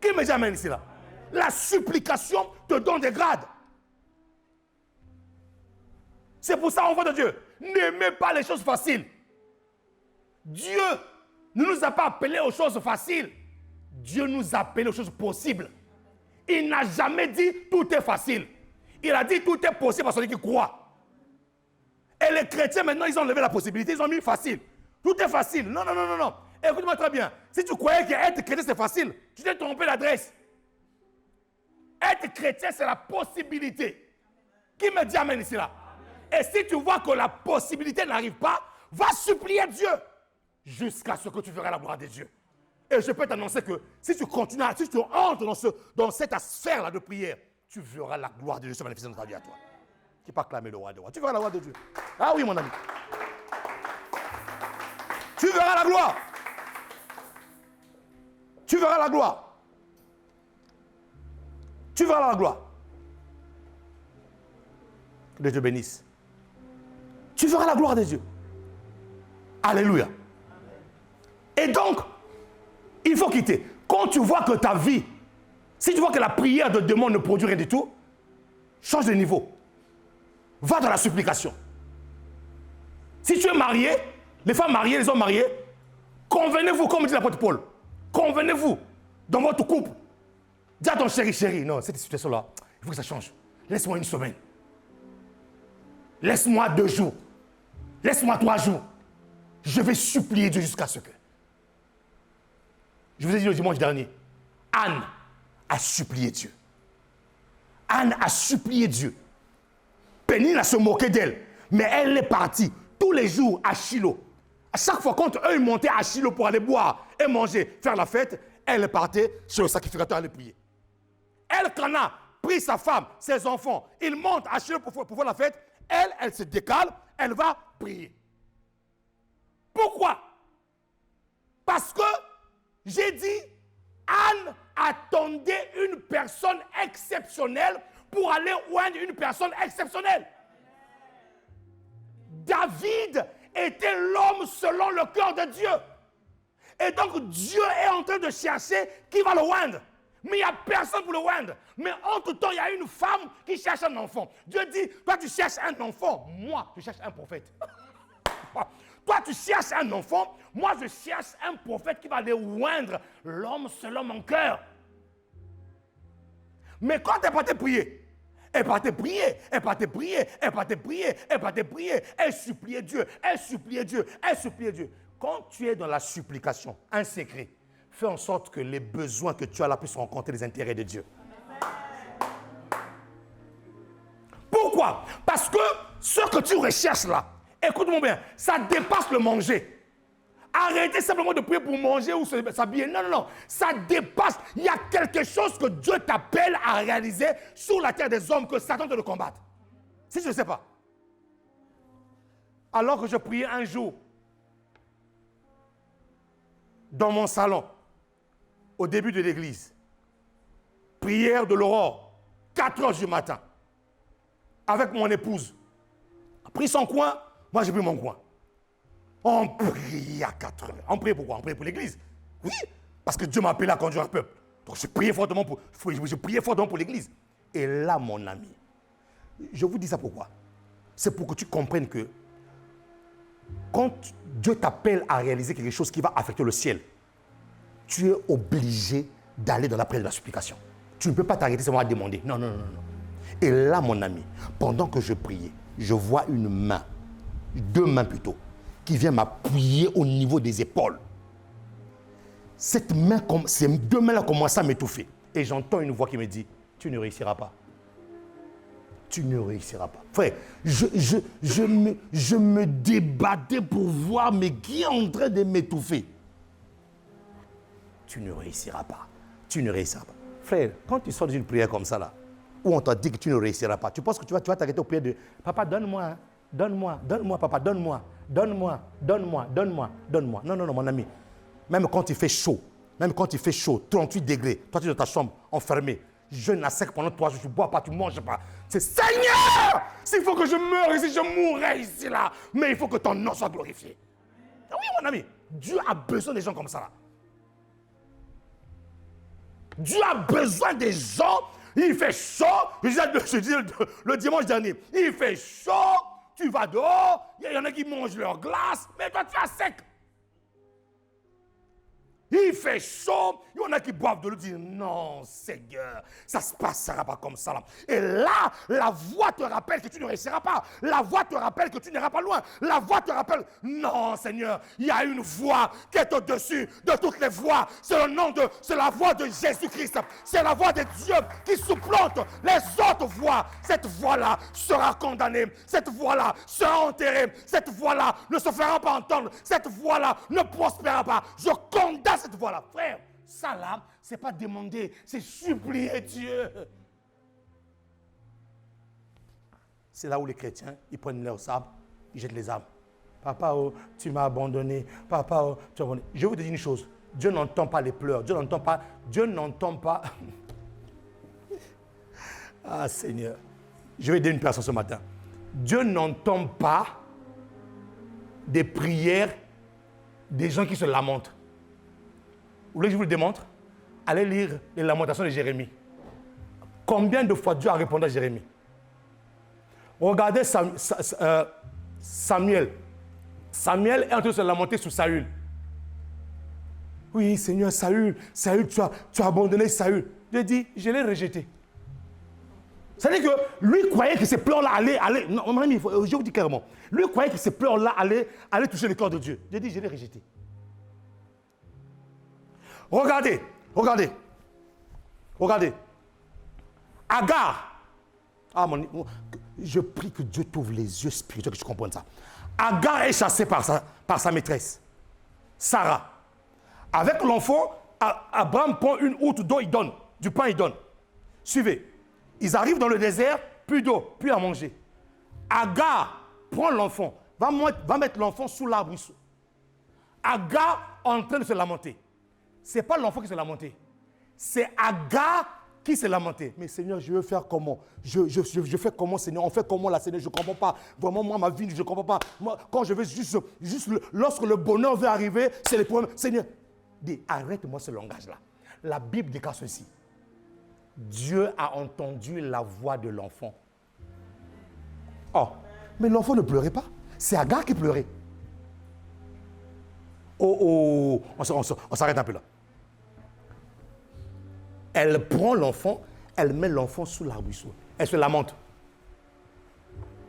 Qui me dit amen ici là? La supplication te donne des grades. C'est pour ça, enfant de Dieu, n'aimez pas les choses faciles. Dieu ne nous a pas appelés aux choses faciles. Dieu nous a appelés aux choses possibles. Il n'a jamais dit tout est facile. Il a dit tout est possible à celui qui croit. Et les chrétiens, maintenant, ils ont levé la possibilité. Ils ont mis facile. Tout est facile. Non, non, non, non, non. Écoute-moi très bien. Si tu croyais qu'être chrétien, c'est facile, tu t'es trompé l'adresse. Être chrétien, c'est la possibilité. Qui me dit amen ici là? Et si tu vois que la possibilité n'arrive pas, va supplier Dieu jusqu'à ce que tu verras la gloire de Dieu. Et je peux t'annoncer que si tu continues, si tu entres dans cette sphère-là de prière, tu verras la gloire de Dieu se manifester dans ta vie à toi. Tu ne peux pas clamer le roi de roi. Tu verras la gloire de Dieu. Ah oui, mon ami. Tu verras la gloire. Tu verras la gloire. Tu verras la gloire. Que Dieu te bénisse. Tu verras la gloire de Dieu. Alléluia. Et donc, il faut quitter. Quand tu vois que ta vie, si tu vois que la prière de demande ne produit rien du tout, change de niveau. Va dans la supplication. Si tu es marié, les femmes mariées, les hommes mariés, convenez-vous, comme dit l'apôtre Paul, convenez-vous dans votre couple. Dis à ton chéri, chéri, non, cette situation-là, il faut que ça change. Laisse-moi une semaine. Laisse-moi 2 jours. Laisse-moi 3 jours. Je vais supplier Dieu jusqu'à ce que... Je vous ai dit le dimanche dernier, Anne a supplié Dieu. Anne a supplié Dieu. Pénine a se moqué d'elle. Mais elle est partie tous les jours à Shiloh. À chaque fois, quand eux ils montaient à Shiloh pour aller boire et manger, faire la fête, elle est partie chez le sacrificateur aller prier. Elkana prit sa femme, ses enfants. Ils montent à Shiloh pour faire la fête. Elle se décale, elle va prier. Pourquoi? Parce que j'ai dit, Anne attendait une personne exceptionnelle pour aller oindre une personne exceptionnelle. David était l'homme selon le cœur de Dieu. Et donc Dieu est en train de chercher qui va le oindre. Mais il n'y a personne pour le oindre. Mais entre-temps, il y a une femme qui cherche un enfant. Dieu dit, toi tu cherches un enfant, moi je cherche un prophète. Toi tu cherches un enfant, moi je cherche un prophète qui va aller oindre l'homme selon mon cœur. Mais quand elle partait prier, elle partait prier, elle partait prier, elle partait prier, elle partait prier, elle suppliait Dieu, elle suppliait Dieu, elle suppliait Dieu. Quand tu es dans la supplication, un secret, fais en sorte que les besoins que tu as là puissent rencontrer les intérêts de Dieu. Pourquoi? Parce que ce que tu recherches là, écoute-moi bien, ça dépasse le manger. Arrêtez simplement de prier pour manger ou s'habiller. Non, non, non. Ça dépasse. Il y a quelque chose que Dieu t'appelle à réaliser sur la terre des hommes que Satan te le combatte. Si je ne sais pas. Alors que je priais un jour dans mon salon, au début de l'église, prière de l'aurore, 4 heures du matin, avec mon épouse. A pris son coin, moi j'ai pris mon coin. On prie à 4 heures. On prie pourquoi? On prie pour l'église. Oui, parce que Dieu m'a appelé à conduire un peuple. Donc je priais fortement pour l'église. Et là, mon ami, je vous dis ça pourquoi? C'est pour que tu comprennes que quand Dieu t'appelle à réaliser quelque chose qui va affecter le ciel, tu es obligé d'aller dans la prière de la supplication. Tu ne peux pas t'arrêter seulement à demander. Non, non, non, non. Et là, mon ami, pendant que je priais, je vois une main, 2 mains plutôt, qui vient m'appuyer au niveau des épaules. Ces 2 mains-là commencent à m'étouffer. Et j'entends une voix qui me dit, tu ne réussiras pas. Tu ne réussiras pas. Frère, je me débattais pour voir, mais qui est en train de m'étouffer? Tu ne réussiras pas. Tu ne réussiras pas. Frère, quand tu sors d'une prière comme ça, là, où on t'a dit que tu ne réussiras pas, tu penses que tu vas t'arrêter aux prières de « Papa, donne-moi, hein, donne-moi, donne-moi, papa, donne-moi, donne-moi, donne-moi, donne-moi, donne-moi. » Non, non, non, mon ami. Même quand il fait chaud, 38 degrés, toi tu es dans ta chambre, enfermé, jeûne à sec pendant 3 jours, tu ne bois pas, tu ne manges pas. C'est Seigneur, s'il faut que je meure ici, je mourrai ici, là. Mais il faut que ton nom soit glorifié. Oui, mon ami, Dieu a besoin des gens comme ça, là. Dieu a besoin des gens. Il fait chaud. Je dis le dimanche dernier, il fait chaud. Tu vas dehors. Il y en a qui mangent leur glace. Mais toi, tu es à sec. Il fait chaud. Il y en a qui boivent de l'eau. Disent non, Seigneur, ça ne se passera pas comme ça. Là. Et là, la voix te rappelle que tu ne réussiras pas. La voix te rappelle que tu n'iras pas loin. La voix te rappelle, non, Seigneur, il y a une voix qui est au-dessus de toutes les voix. C'est la voix de Jésus-Christ. C'est la voix de Dieu qui supplante les autres voix. Cette voix-là sera condamnée. Cette voix-là sera enterrée. Cette voix-là ne se fera pas entendre. Cette voix-là ne prospérera pas. Je condamne cette voix-là. Frère, ça là, c'est pas demander, c'est supplier Dieu. C'est là où les chrétiens, ils prennent leurs armes, ils jettent les armes. Papa, oh, tu m'as abandonné. Papa, oh, tu m'as abandonné. Je vais vous dire une chose. Dieu n'entend pas les pleurs. Dieu n'entend pas. Ah Seigneur. Je vais dire une personne ce matin. Dieu n'entend pas des prières des gens qui se lamentent. Vous voulez que je vous le démontre? Allez lire les lamentations de Jérémie. Combien de fois Dieu a répondu à Jérémie? Regardez Samuel. Samuel est en train de se lamenter sur Saül. Oui, Seigneur, Saül, tu as abandonné Saül. Dieu dit, je l'ai rejeté. C'est-à-dire que lui croyait que ces pleurs-là allaient... Non, mon ami, je vous dis clairement. Lui croyait que ces pleurs-là allaient toucher le cœur de Dieu. Dieu dit, je l'ai rejeté. Regardez. Agar. Ah, je prie que Dieu t'ouvre les yeux spirituels, que tu comprennes ça. Agar est chassée par sa maîtresse, Sarah. Avec l'enfant, Abraham prend une outre d'eau, il donne. Du pain, il donne. Suivez. Ils arrivent dans le désert, plus d'eau, plus à manger. Agar prend l'enfant, va mettre l'enfant sous l'arbre. Agar en train de se lamenter. Ce n'est pas l'enfant qui s'est lamenté. C'est Agar qui s'est lamenté. Mais Seigneur, je veux faire comment? Je fais comment, Seigneur? On fait comment là, Seigneur? Je ne comprends pas. Vraiment, moi, ma vie, je ne comprends pas. Moi, quand je veux lorsque le bonheur veut arriver, c'est les problèmes. Seigneur, dis, arrête-moi ce langage-là. La Bible déclare ceci. Dieu a entendu la voix de l'enfant. Oh, mais l'enfant ne pleurait pas. C'est Agar qui pleurait. Oh, on s'arrête un peu là. Elle prend l'enfant, elle met l'enfant sous l'arbuisseau. Elle se lamente.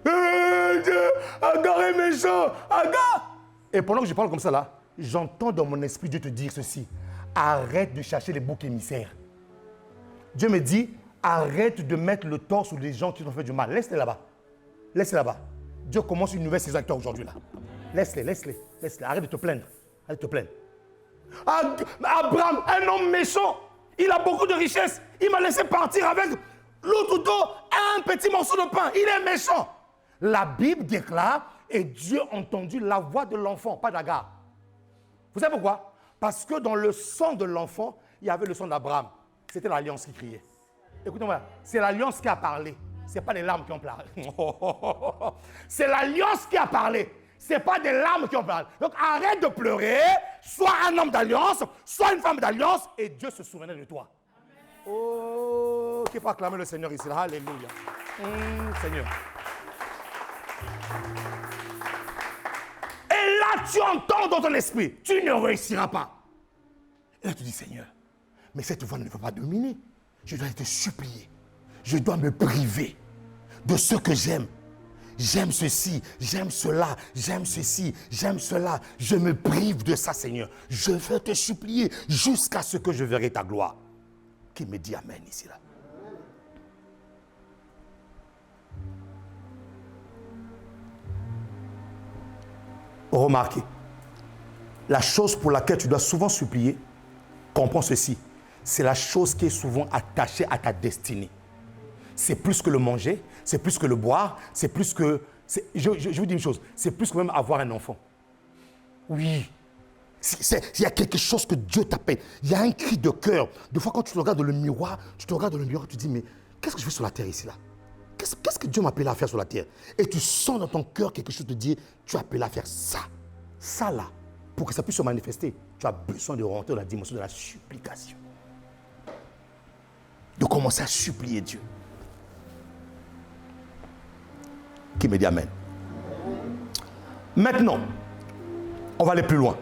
Agar est méchant, Agar! Et pendant que je parle comme ça là, j'entends dans mon esprit Dieu te dire ceci. Arrête de chercher les boucs émissaires. Dieu me dit, arrête de mettre le tort sur les gens qui t'ont fait du mal. Laisse-les là-bas. Laisse-les là-bas. Dieu commence une nouvelle saison avec toi aujourd'hui là. Laisse-les. Arrête de te plaindre. Abraham, un homme méchant, il a beaucoup de richesses. Il m'a laissé partir avec l'autre dos, un petit morceau de pain. Il est méchant. La Bible déclare, et Dieu a entendu la voix de l'enfant, pas d'Agar. Vous savez pourquoi? Parce que dans le sang de l'enfant, il y avait le sang d'Abraham. C'était l'alliance qui criait. Écoutez-moi, c'est l'alliance qui a parlé. Ce n'est pas les larmes qui ont parlé. C'est l'alliance qui a parlé. Ce n'est pas des larmes qui ont parlé. Donc arrête de pleurer. Sois un homme d'alliance, sois une femme d'alliance, et Dieu se souviendra de toi. Oh, qui peut acclamer le Seigneur ici? Alléluia. Seigneur. Et là, tu entends dans ton esprit, tu ne réussiras pas. Et là, tu dis, Seigneur, mais cette voix ne peut pas dominer. Je dois te supplier. Je dois me priver de ce que j'aime. J'aime ceci, j'aime cela, j'aime ceci, j'aime cela. Je me prive de ça, Seigneur. Je veux te supplier jusqu'à ce que je verrai ta gloire. Qui me dit Amen ici, là? Remarquez, la chose pour laquelle tu dois souvent supplier, comprends ceci, c'est la chose qui est souvent attachée à ta destinée. C'est plus que le manger, c'est plus que le boire, c'est plus que... Je vous dis une chose, c'est plus que même avoir un enfant. Oui. Il y a quelque chose que Dieu t'appelle. Il y a un cri de cœur. Des fois, quand tu te regardes dans le miroir, tu te dis, mais qu'est-ce que je fais sur la terre ici, là? Qu'est-ce que Dieu m'a appelé à faire sur la terre? Et tu sens dans ton cœur quelque chose de dire, tu es appelé à faire ça. Ça, là, pour que ça puisse se manifester, tu as besoin de rentrer dans la dimension de la supplication. De commencer à supplier Dieu. Qui me dit Amen. Maintenant, on va aller plus loin.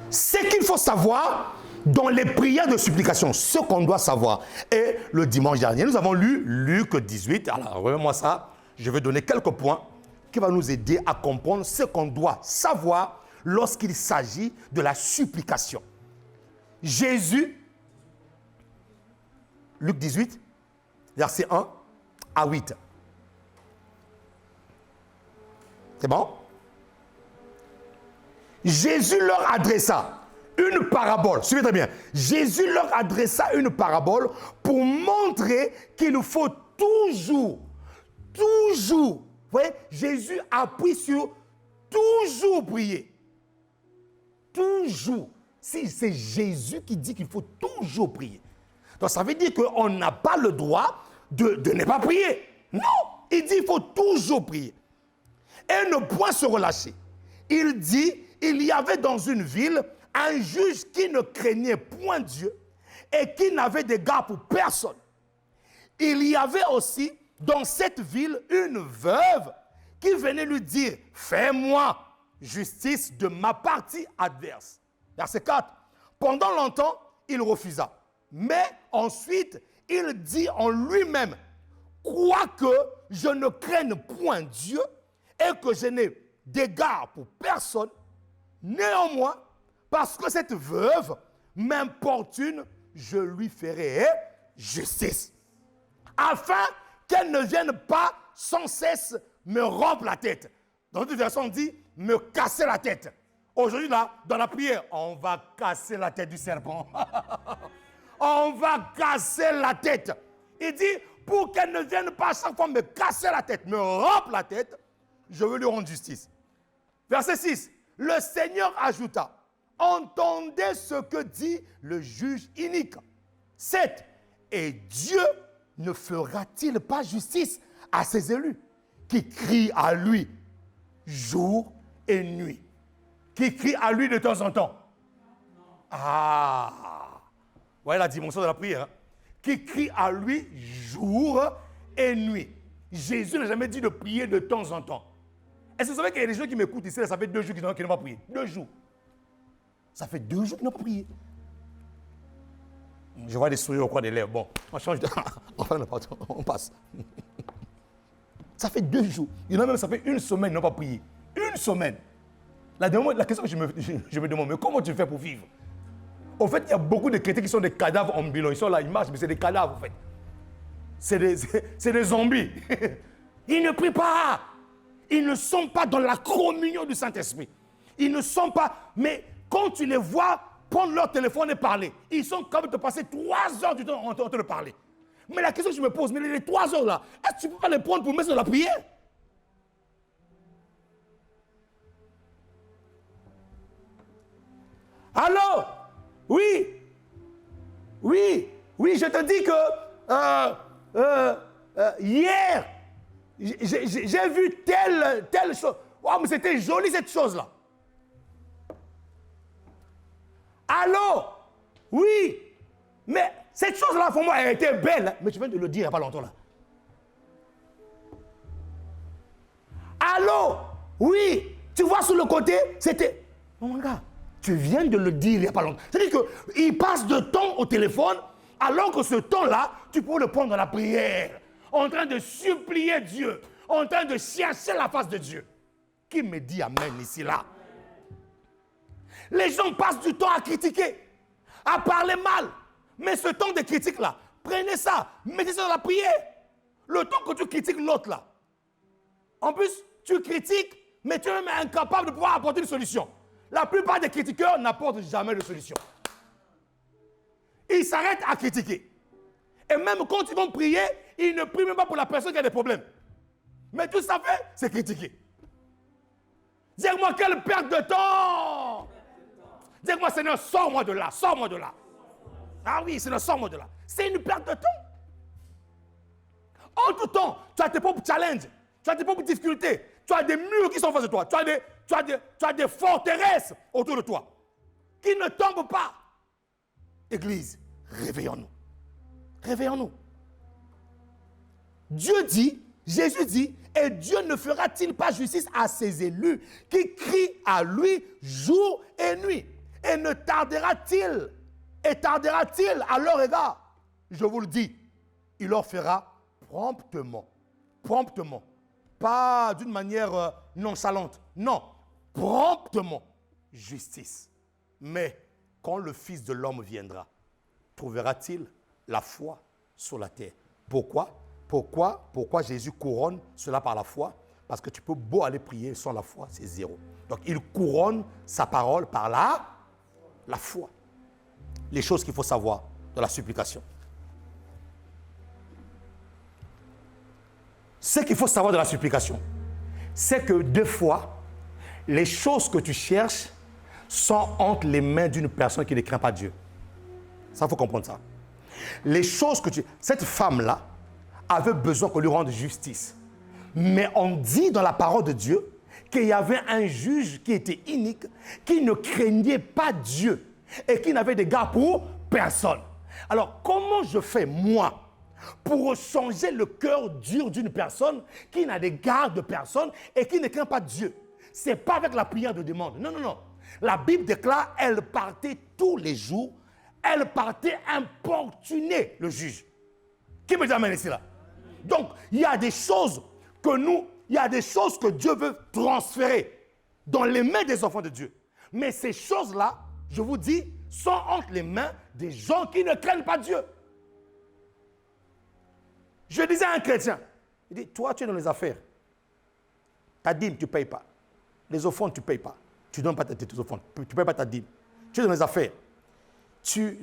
Ce qu'il faut savoir dans les prières de supplication, ce qu'on doit savoir. Et le dimanche dernier, nous avons lu Luc 18. Alors, remets-moi ça. Je vais donner quelques points qui vont nous aider à comprendre ce qu'on doit savoir lorsqu'il s'agit de la supplication. Jésus, Luc 18, versets 1 à 8. C'est bon? Jésus leur adressa une parabole. Suivez très bien. Jésus leur adressa une parabole pour montrer qu'il nous faut toujours, vous voyez, Jésus appuie sur toujours prier. Toujours. Si c'est Jésus qui dit qu'il faut toujours prier. Donc ça veut dire qu'on n'a pas le droit de ne pas prier. Non, il dit qu'il faut toujours prier. Et ne point se relâcher. Il dit, il y avait dans une ville un juge qui ne craignait point Dieu et qui n'avait d'égard pour personne. Il y avait aussi dans cette ville une veuve qui venait lui dire, fais-moi justice de ma partie adverse. Verset 4. Pendant longtemps, il refusa. Mais ensuite, il dit en lui-même, quoique je ne craigne point Dieu et que je n'ai d'égard pour personne, néanmoins, parce que cette veuve m'importune, je lui ferai justice. Afin qu'elle ne vienne pas sans cesse me rompre la tête. Dans une version, on dit me casser la tête. Aujourd'hui, là, dans la prière, on va casser la tête du serpent. On va casser la tête. Il dit, pour qu'elle ne vienne pas chaque fois me casser la tête, me rompre la tête, je veux lui rendre justice. Verset 6. Le Seigneur ajouta, entendez ce que dit le juge inique. 7. Et Dieu ne fera-t-il pas justice à ses élus qui crient à lui jour et nuit, qui crient à lui de temps en temps? Ah, vous voyez la dimension de la prière, hein? Qui crie à lui jour et nuit. Jésus n'a jamais dit de prier de temps en temps. Est-ce que vous savez qu'il y a des gens qui m'écoutent ici, ça fait 2 jours qu'ils n'ont pas prié? 2 jours. Ça fait 2 jours qu'ils n'ont pas prié. Je vois des sourires au coin des lèvres. Bon, on change de... Enfin, on passe. Ça fait 2 jours. Il y en a même, ça fait 1 semaine qu'ils n'ont pas prié. 1 semaine. La question que je me demande, mais comment tu fais pour vivre? Au fait, il y a beaucoup de chrétiens qui sont des cadavres ambulants. Ils sont là, ils marchent, mais c'est des cadavres, en fait. C'est des zombies. Ils ne prient pas. Ils ne sont pas dans la communion du Saint-Esprit. Ils ne sont pas... Mais quand tu les vois prendre leur téléphone et parler, ils sont capables de passer 3 heures du temps en train de parler. Mais la question que je me pose, mais les 3 heures là, est-ce que tu ne peux pas les prendre pour mettre dans la prière? Allô? Oui, je te dis que hier, j'ai vu telle chose. Oh, mais c'était joli cette chose-là. Allô? Oui, mais Cette chose-là, pour moi, elle était belle, mais tu viens de le dire il n'y a pas longtemps là. Allô? Oui, tu vois sur le côté, c'était... Oh mon gars, tu viens de le dire il n'y a pas longtemps. C'est-à-dire qu'il passe de temps au téléphone, alors que ce temps-là, tu peux le prendre dans la prière, en train de supplier Dieu, en train de chercher la face de Dieu. Qui me dit amen ici, là? Les gens passent du temps à critiquer, à parler mal. Mais ce temps de critique-là, prenez ça, mettez ça dans la prière. Le temps que tu critiques l'autre, là. En plus, tu critiques, mais tu es même incapable de pouvoir apporter une solution. La plupart des critiqueurs n'apportent jamais de solution. Ils s'arrêtent à critiquer. Et même quand ils vont prier, ils ne prient même pas pour la personne qui a des problèmes. Mais tout ça fait, c'est critiquer. Dis-moi quelle perte de temps! Dis-moi, Seigneur, sors-moi de là, sors-moi de là. Ah oui, Seigneur, sors-moi de là. C'est une perte de temps. En tout temps, tu as tes propres challenges, tu as tes propres difficultés, tu as des murs qui sont en face de toi, tu as des forteresses autour de toi qui ne tombent pas. Église, réveillons-nous. Réveillons-nous. Dieu dit, Jésus dit, et Dieu ne fera-t-il pas justice à ses élus qui crient à lui jour et nuit? Et ne tardera-t-il à leur égard? Je vous le dis, il leur fera promptement. Promptement. Pas d'une manière nonchalante. Non, promptement. Justice. Mais quand le Fils de l'homme viendra, trouvera-t-il la foi sur la terre? Pourquoi Jésus couronne cela par la foi? Parce que tu peux beau aller prier sans la foi, c'est zéro. Donc il couronne sa parole par la foi. Les choses qu'il faut savoir dans la supplication. Ce qu'il faut savoir de la supplication, c'est que des fois, les choses que tu cherches sont entre les mains d'une personne qui ne craint pas Dieu. Ça, il faut comprendre ça. Les choses que cette femme-là avait besoin qu'on lui rende justice. Mais on dit dans la parole de Dieu qu'il y avait un juge qui était inique, qui ne craignait pas Dieu et qui n'avait d'égard pour personne. Alors, comment je fais, moi, pour changer le cœur dur d'une personne qui n'a d'égard de personne et qui ne craint pas Dieu? Ce n'est pas avec la prière de demande. Non, non, non. La Bible déclare, elle partait tous les jours, elle partait importuner le juge. Qui me dit amen ici là? Donc, il y a des choses que Dieu veut transférer dans les mains des enfants de Dieu. Mais ces choses-là, je vous dis, sont entre les mains des gens qui ne craignent pas Dieu. Je disais à un chrétien, il dit, toi, tu es dans les affaires. Ta dîme, tu ne payes pas. Les offrandes, tu ne payes pas. Tu ne donnes pas tes offrandes. Tu ne payes pas ta dîme. Tu es dans les affaires. Tu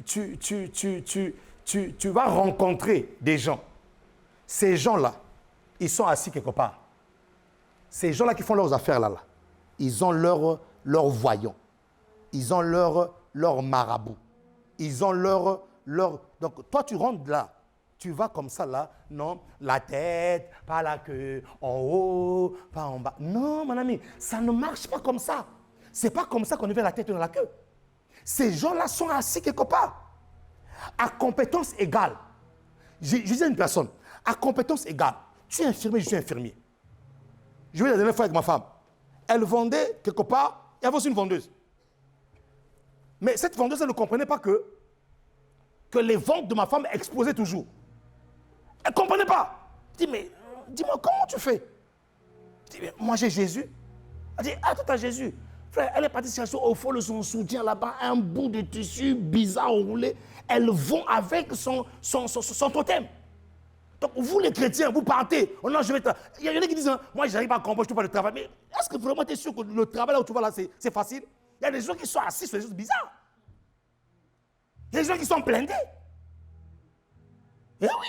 vas rencontrer des gens. Ces gens-là, ils sont assis quelque part. Ces gens-là qui font leurs affaires là, ils ont leur voyant. Ils ont leur marabout. Ils ont leur... Donc, toi, tu rentres là. Tu vas comme ça là. Non, la tête, pas la queue, en haut, pas en bas. Non, mon ami, ça ne marche pas comme ça. Ce n'est pas comme ça qu'on met la tête dans la queue. Ces gens-là sont assis quelque part. À compétence égale. Je disais à une personne, à compétence égale, tu es infirmier, je suis infirmier. Je vais la dernière fois avec ma femme. Elle vendait quelque part, il y avait aussi une vendeuse. Mais cette vendeuse, elle ne comprenait pas que les ventes de ma femme explosaient toujours. Elle ne comprenait pas. Je dis, mais dis-moi, comment tu fais? Je dis, mais moi j'ai Jésus. Elle dit, ah, toi tu as Jésus. Frère, elle est partie chercher au fond de son soutien là-bas, un bout de tissu bizarre roulé. Elle vend avec son totem. Donc vous les chrétiens, vous partez. Oh non, je vais il y en a qui disent, hein, moi j'arrive pas à comprendre, je ne fais pas le travail. Mais est-ce que vraiment tu es sûr que le travail là où tu vas là, c'est facile? Il y a des gens qui sont assis sur des choses bizarres. Il y a des gens qui sont blindés. Eh oui.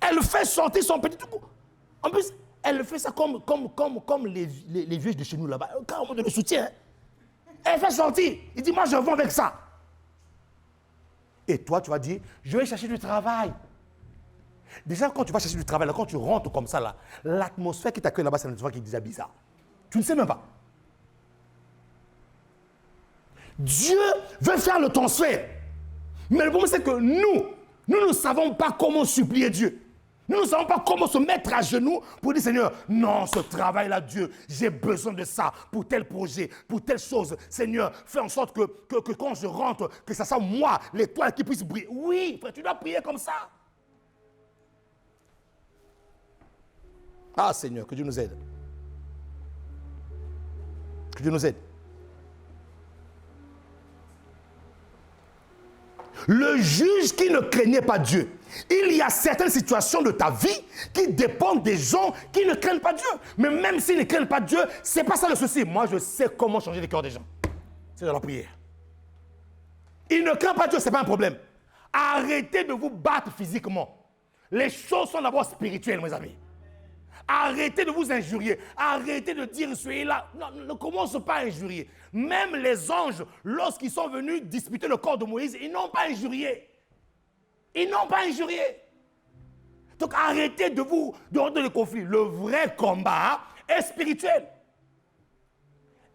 Elle fait sortir son petit coup. En plus, elle fait ça comme les vieux de chez nous là-bas. Quand on donne le soutien, elle fait sortir. Il dit, moi je vends avec ça. Et toi, tu vas dire, je vais chercher du travail. Déjà, quand tu vas chercher du travail, là, quand tu rentres comme ça, là, l'atmosphère qui t'accueille là-bas, c'est une atmosphère qui est déjà bizarre. Tu ne sais même pas. Dieu veut faire le transfert. Mais le problème, c'est que nous ne savons pas comment supplier Dieu. Nous ne savons pas comment se mettre à genoux pour dire, Seigneur, non, ce travail-là, Dieu, j'ai besoin de ça pour tel projet, pour telle chose. Seigneur, fais en sorte que quand je rentre, que ça soit moi, l'étoile qui puisse briller. Oui, frère, tu dois prier comme ça. Ah, Seigneur, que Dieu nous aide. Que Dieu nous aide. Le juge qui ne craignait pas Dieu. Il y a certaines situations de ta vie qui dépendent des gens qui ne craignent pas Dieu. Mais même s'ils ne craignent pas Dieu, ce n'est pas ça le souci. Moi, je sais comment changer les cœurs des gens. C'est dans la prière. Ils ne craignent pas Dieu, ce n'est pas un problème. Arrêtez de vous battre physiquement. Les choses sont d'abord spirituelles, mes amis. Arrêtez de vous injurier. Arrêtez de dire, soyez là. Non, ne commence pas à injurier. Même les anges, lorsqu'ils sont venus disputer le corps de Moïse, ils n'ont pas injurié. Ils n'ont pas injurié. Donc arrêtez de rentrer dans le conflit. Le vrai combat est spirituel.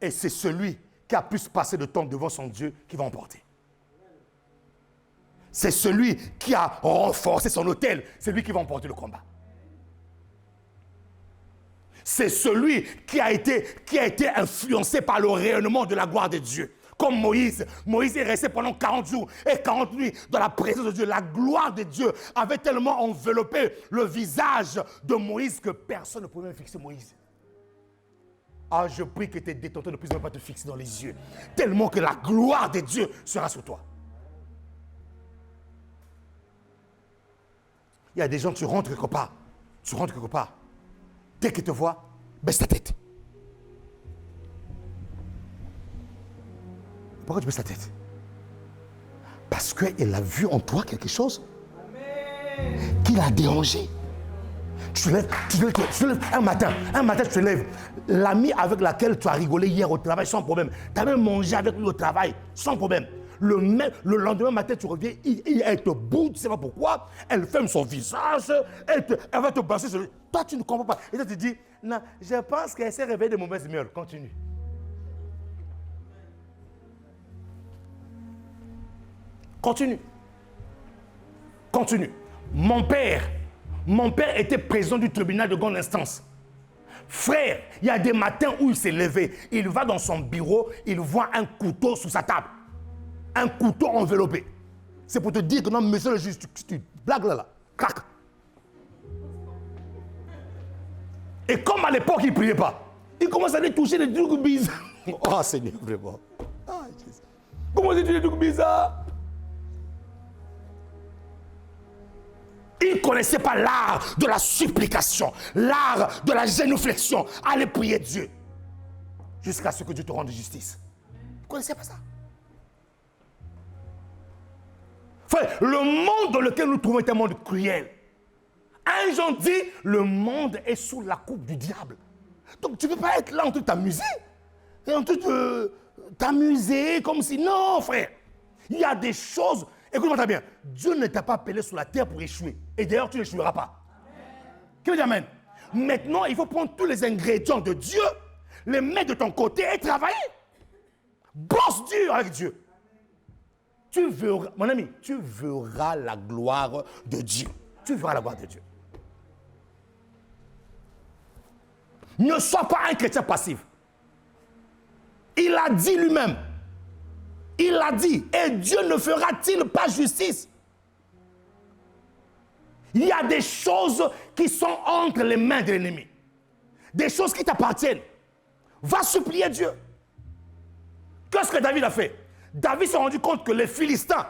Et c'est celui qui a pu se passer de temps devant son Dieu qui va emporter. C'est celui qui a renforcé son autel. C'est lui qui va emporter le combat. C'est celui qui a été influencé par le rayonnement de la gloire de Dieu. Comme Moïse. Moïse est resté pendant 40 jours et 40 nuits dans la présence de Dieu. La gloire de Dieu avait tellement enveloppé le visage de Moïse que personne ne pouvait même fixer Moïse. Ah, je prie que tes détenteurs ne puissent même pas te fixer dans les yeux. Tellement que la gloire de Dieu sera sur toi. Il y a des gens, tu rentres quelque part. Dès qu'ils te voient, baisse ta tête. Pourquoi tu baisses ta tête? Parce qu'il a vu en toi quelque chose qui l'a dérangé. Tu te lèves un matin, tu te lèves. L'ami avec laquelle tu as rigolé hier au travail sans problème. Tu as même mangé avec lui au travail sans problème. Le lendemain matin, tu reviens, elle te boude, tu ne sais pas pourquoi. Elle ferme son visage, elle va te balancer sur lui. Toi, tu ne comprends pas. Et toi, tu te dis, non, je pense qu'elle s'est réveillée de mauvaise humeur. Continue. Continue. Mon père était président du tribunal de grande instance. Frère, il y a des matins où il s'est levé. Il va dans son bureau, il voit un couteau sous sa table. Un couteau enveloppé. C'est pour te dire que non, monsieur le juge, tu blagues là. Crac. Et comme à l'époque, il ne priait pas, il commence à aller toucher des trucs bizarres. Oh Seigneur, vraiment. Ah, Jésus. Comment c'est des trucs bizarres? Il ne connaissait pas l'art de la supplication, l'art de la génuflexion. Allez prier Dieu. Jusqu'à ce que Dieu te rende justice. Il ne connaissait pas ça. Frère, le monde dans lequel nous nous trouvons est un monde cruel. Un Jean dit, le monde est sous la coupe du diable. Donc tu ne peux pas être là en train de t'amuser. En train de t'amuser comme si... Non, frère. Il y a des choses... Écoute-moi très bien. Dieu ne t'a pas appelé sur la terre pour échouer. Et d'ailleurs, tu n'échoueras pas. Qui veut dire amen? Maintenant, il faut prendre tous les ingrédients de Dieu, les mettre de ton côté et travailler. Bosse dur avec Dieu. Tu verras, mon ami, tu verras la gloire de Dieu. Tu verras la gloire de Dieu. Ne sois pas un chrétien passif. Il a dit lui-même. Il a dit, et Dieu ne fera-t-il pas justice? Il y a des choses qui sont entre les mains de l'ennemi. Des choses qui t'appartiennent. Va supplier Dieu. Qu'est-ce que David a fait? David s'est rendu compte que les Philistins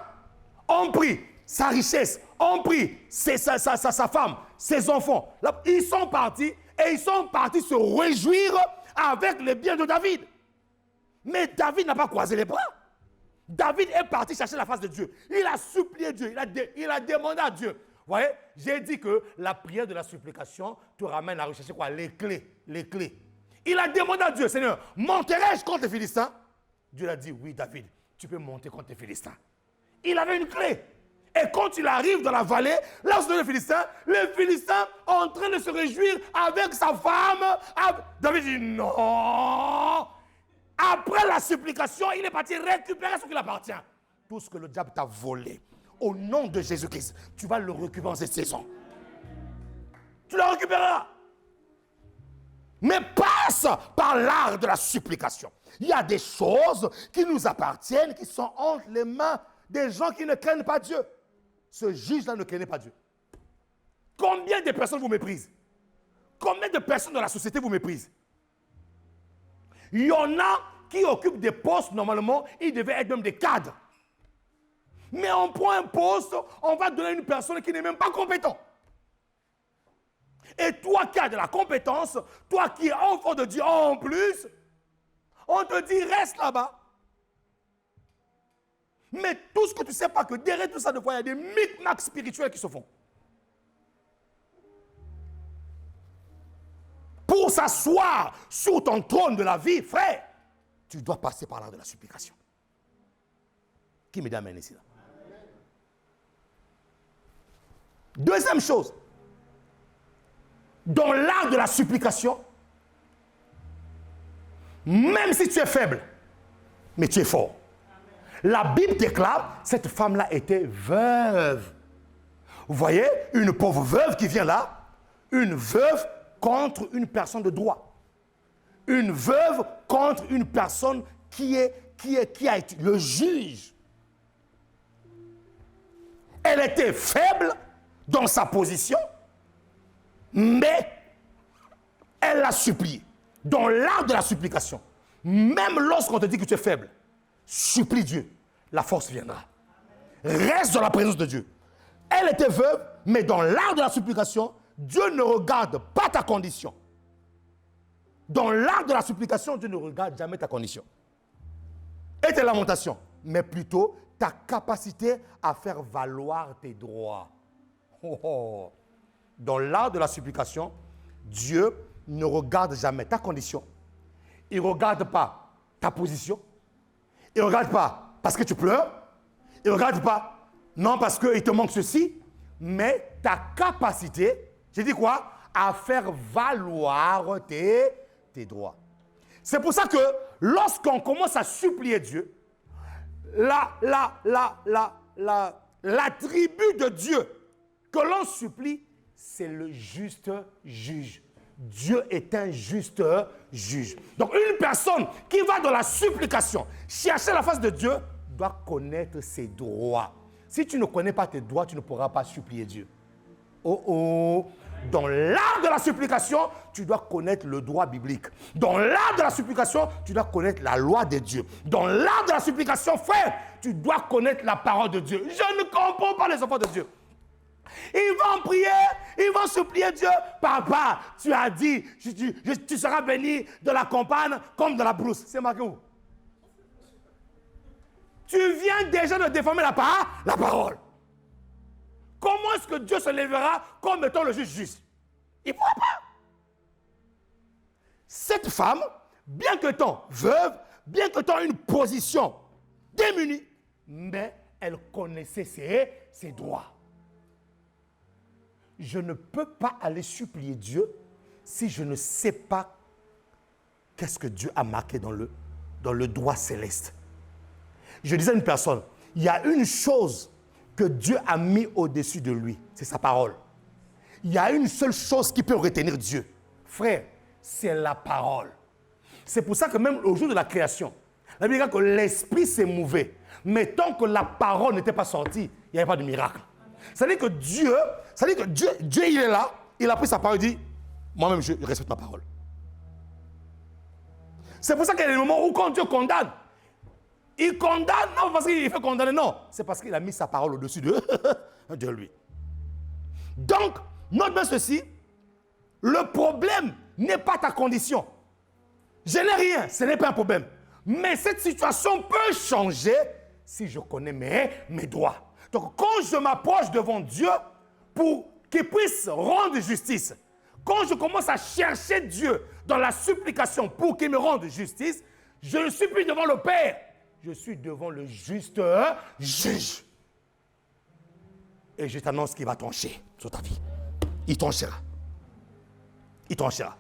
ont pris sa richesse, ont pris sa femme, ses enfants. Là, ils sont partis et ils sont partis se réjouir avec les biens de David. Mais David n'a pas croisé les bras. David est parti chercher la face de Dieu. Il a supplié Dieu, il a demandé à Dieu. Vous voyez, j'ai dit que la prière de la supplication te ramène à rechercher quoi? Les clés. Il a demandé à Dieu, Seigneur, monterai-je contre les Philistins? Dieu a dit, oui David, tu peux monter contre les Philistins. Il avait une clé. Et quand il arrive dans la vallée, là où sont les Philistins en train de se réjouir avec sa femme. David dit, non. Après la supplication, il est parti récupérer ce qui lui appartient. Tout ce que le diable t'a volé, au nom de Jésus-Christ, tu vas le récupérer en cette saison. Tu le récupéreras. Mais passe par l'art de la supplication. Il y a des choses qui nous appartiennent, qui sont entre les mains des gens qui ne craignent pas Dieu. Ce juge-là ne craignait pas Dieu. Combien de personnes vous méprisent? Combien de personnes dans la société vous méprisent? Il y en a qui occupent des postes, normalement, ils devaient être même des cadres. Mais on prend un poste, on va donner à une personne qui n'est même pas compétente. Et toi qui as de la compétence, toi qui es enfant de Dieu en plus, on te dit reste là-bas. Mais tout ce que tu ne sais pas, que derrière tout ça, de fois, il y a des micmacs spirituels qui se font. Pour s'asseoir sur ton trône de la vie, frère, tu dois passer par l'art de la supplication. Qui me dit amen ici là? Deuxième chose, dans l'art de la supplication, même si tu es faible, mais tu es fort. La Bible déclare, cette femme-là était veuve. Vous voyez, une pauvre veuve qui vient là, une veuve contre une personne de droit. Une veuve contre une personne qui a été le juge. Elle était faible dans sa position, mais elle l'a supplié. Dans l'art de la supplication, même lorsqu'on te dit que tu es faible, supplie Dieu, la force viendra. Reste dans la présence de Dieu. Elle était veuve, mais dans l'art de la supplication, Dieu ne regarde pas ta condition. Dans l'art de la supplication, Dieu ne regarde jamais ta condition et tes lamentations, mais plutôt ta capacité à faire valoir tes droits. Dans l'art de la supplication, Dieu ne regarde jamais ta condition. Il ne regarde pas ta position. Il ne regarde pas parce que tu pleures. Il ne regarde pas, non parce qu'il te manque ceci, mais ta capacité, j'ai dit quoi? À faire valoir tes droits. C'est pour ça que lorsqu'on commence à supplier Dieu, l'attribut de Dieu que l'on supplie, c'est le juste juge. Dieu est un juste juge. Donc une personne qui va dans la supplication, chercher la face de Dieu, doit connaître ses droits. Si tu ne connais pas tes droits, tu ne pourras pas supplier Dieu. Dans l'art de la supplication, tu dois connaître le droit biblique. Dans l'art de la supplication, tu dois connaître la loi de Dieu. Dans l'art de la supplication, frère, tu dois connaître la parole de Dieu. Je ne comprends pas les enfants de Dieu. Ils vont prier, ils vont supplier Dieu. Papa, tu as dit, tu seras béni dans la campagne comme dans la brousse. C'est marqué où? Tu viens déjà de déformer la parole. Comment est-ce que Dieu se lèvera comme étant le juge juste? Il ne pourra pas. Cette femme, bien que étant veuve, bien que étant une position démunie, mais elle connaissait ses droits. Je ne peux pas aller supplier Dieu si je ne sais pas qu'est-ce que Dieu a marqué dans le droit céleste. Je disais à une personne, il y a une chose que Dieu a mis au-dessus de lui, c'est sa parole. Il y a une seule chose qui peut retenir Dieu. Frère, c'est la parole. C'est pour ça que même au jour de la création, la Bible dit que l'esprit s'est mouvé. Mais tant que la parole n'était pas sortie, il n'y avait pas de miracle. C'est-à-dire que Dieu, il est là, il a pris sa parole et dit, moi-même je respecte ma parole. C'est pour ça qu'il y a des moments où quand Dieu condamne, il condamne, non parce qu'il fait condamner, non. C'est parce qu'il a mis sa parole au-dessus de lui. Donc, note bien ceci, le problème n'est pas ta condition. Je n'ai rien, ce n'est pas un problème. Mais cette situation peut changer si je connais mes droits. Donc, quand je m'approche devant Dieu pour qu'il puisse rendre justice, quand je commence à chercher Dieu dans la supplication pour qu'il me rende justice, je ne suis plus devant le Père. Je suis devant le juste juge. Et je t'annonce qu'il va trancher sur ta vie. Il tranchera. Il tranchera.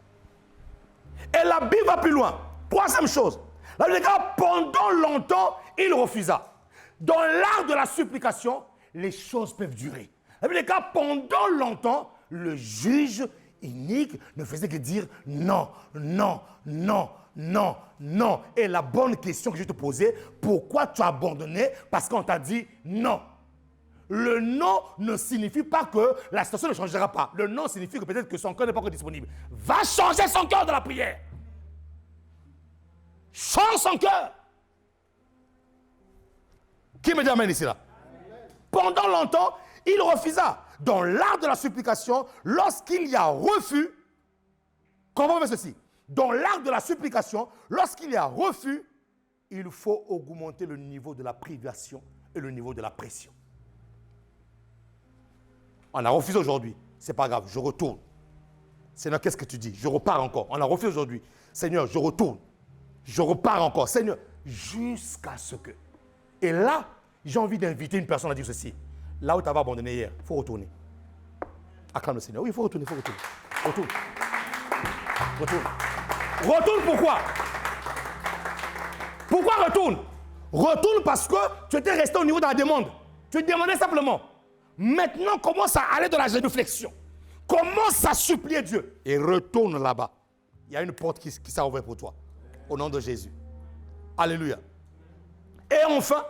Et la Bible va plus loin. Troisième chose. La Bible dit que pendant longtemps, il refusa. Dans l'art de la supplication, les choses peuvent durer. Dans les cas, pendant longtemps, le juge inique ne faisait que dire non, non, non, non, non. Et la bonne question que je te posais, pourquoi tu as abandonné? Parce qu'on t'a dit non. Le non ne signifie pas que la situation ne changera pas. Le non signifie que peut-être que son cœur n'est pas encore disponible. Va changer son cœur dans la prière. Change son cœur. Qui me dit amen ici là? Pendant longtemps, il refusa. Dans l'art de la supplication, lorsqu'il y a refus, comprenez ceci. Dans l'art de la supplication, lorsqu'il y a refus, il faut augmenter le niveau de la privation et le niveau de la pression. On a refusé aujourd'hui. C'est pas grave, je retourne. Seigneur, qu'est-ce que tu dis? Je repars encore. On a refusé aujourd'hui. Seigneur, je retourne. Je repars encore. Seigneur, jusqu'à ce que. Et là, j'ai envie d'inviter une personne à dire ceci. Là où tu avais abandonné hier, il faut retourner. Acclame le Seigneur. Oui, il faut retourner, il faut retourner. Retourne. Retourne. Retourne pourquoi? Pourquoi retourne? Retourne parce que tu étais resté au niveau de la demande. Tu demandais simplement. Maintenant, commence à aller dans la génuflexion. Commence à supplier Dieu. Et retourne là-bas. Il y a une porte qui s'est ouverte pour toi. Au nom de Jésus. Alléluia. Et enfin,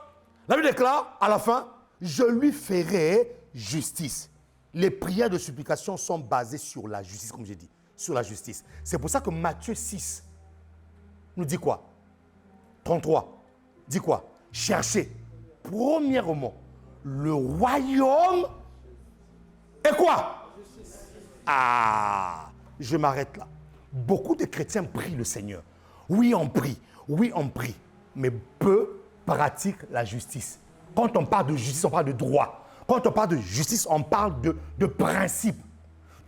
la Bible déclare à la fin, je lui ferai justice. Les prières de supplication sont basées sur la justice, comme j'ai dit. Sur la justice. C'est pour ça que Matthieu 6 nous dit quoi? 33. Dit quoi? Cherchez, premièrement, le royaume et quoi? Ah, je m'arrête là. Beaucoup de chrétiens prient le Seigneur. Oui, on prie, mais peu pratiquent la justice. Quand on parle de justice, on parle de droit. Quand on parle de justice, on parle de principe.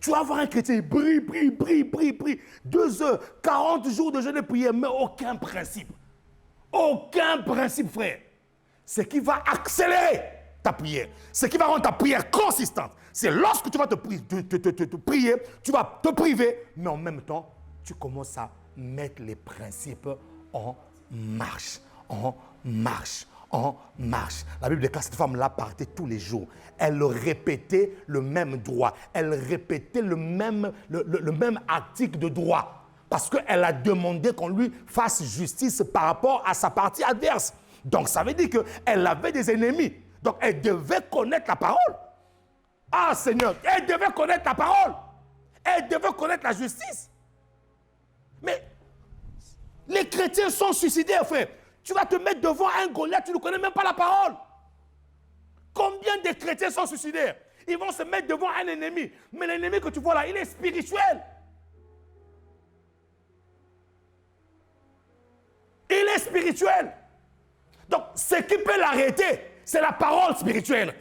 Tu vas voir un chrétien, prie. 2 heures, 40 jours de jeûne et prière, mais aucun principe. Aucun principe, frère. Ce qui va accélérer ta prière, ce qui va rendre ta prière consistante, c'est lorsque tu vas te prier, tu vas te priver, mais en même temps, tu commences à mettre les principes en marche, en marche. La Bible déclare cette femme-là partait tous les jours. Elle répétait le même droit. Elle répétait le même article de droit. Parce qu'elle a demandé qu'on lui fasse justice par rapport à sa partie adverse. Donc ça veut dire qu'elle avait des ennemis. Donc elle devait connaître la parole. Ah Seigneur, elle devait connaître la parole. Elle devait connaître la justice. Mais les chrétiens sont suicidaires, frère. Tu vas te mettre devant un Goliath, tu ne connais même pas la parole. Combien de chrétiens sont suicidaires? Ils vont se mettre devant un ennemi. Mais l'ennemi que tu vois là, il est spirituel. Il est spirituel. Donc, ce qui peut l'arrêter, c'est la parole spirituelle.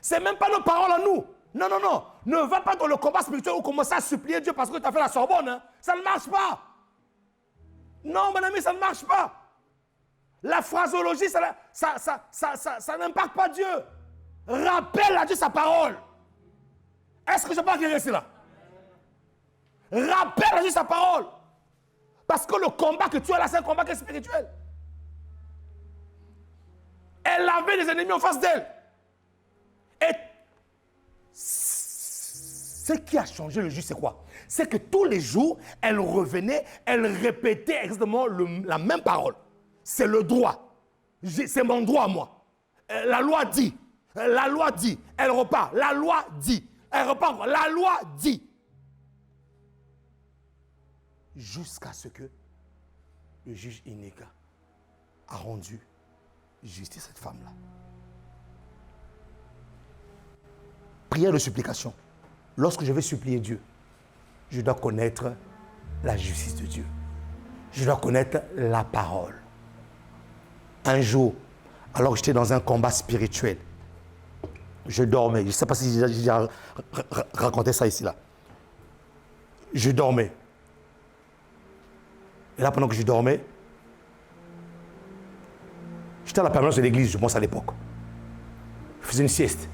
Ce n'est même pas nos paroles à nous. Non. Ne va pas dans le combat spirituel où commencer à supplier Dieu parce que tu as fait la Sorbonne. Hein. Ça ne marche pas. Non, mon ami, ça ne marche pas. La phraseologie, ça n'impacte pas Dieu. Rappelle à Dieu sa parole. Est-ce que je peux acquérir cela? Rappelle à Dieu sa parole. Parce que le combat que tu as là, c'est un combat qui est spirituel. Elle avait des ennemis en face d'elle. Et ce qui a changé le juge, c'est quoi? C'est que tous les jours, elle revenait, elle répétait exactement la même parole. C'est le droit. C'est mon droit, moi. La loi dit. La loi dit. Elle repart. La loi dit. Elle repart. La loi dit. Jusqu'à ce que le juge Inéka a rendu justice à cette femme-là. Prière de supplication. Lorsque je vais supplier Dieu, je dois connaître la justice de Dieu. Je dois connaître la parole. Un jour, alors que j'étais dans un combat spirituel, je dormais. Je ne sais pas si j'ai déjà raconté ça ici, là. Je dormais. Et là, pendant que je dormais, j'étais à la permanence de l'église, je pense à l'époque. Je faisais une sieste.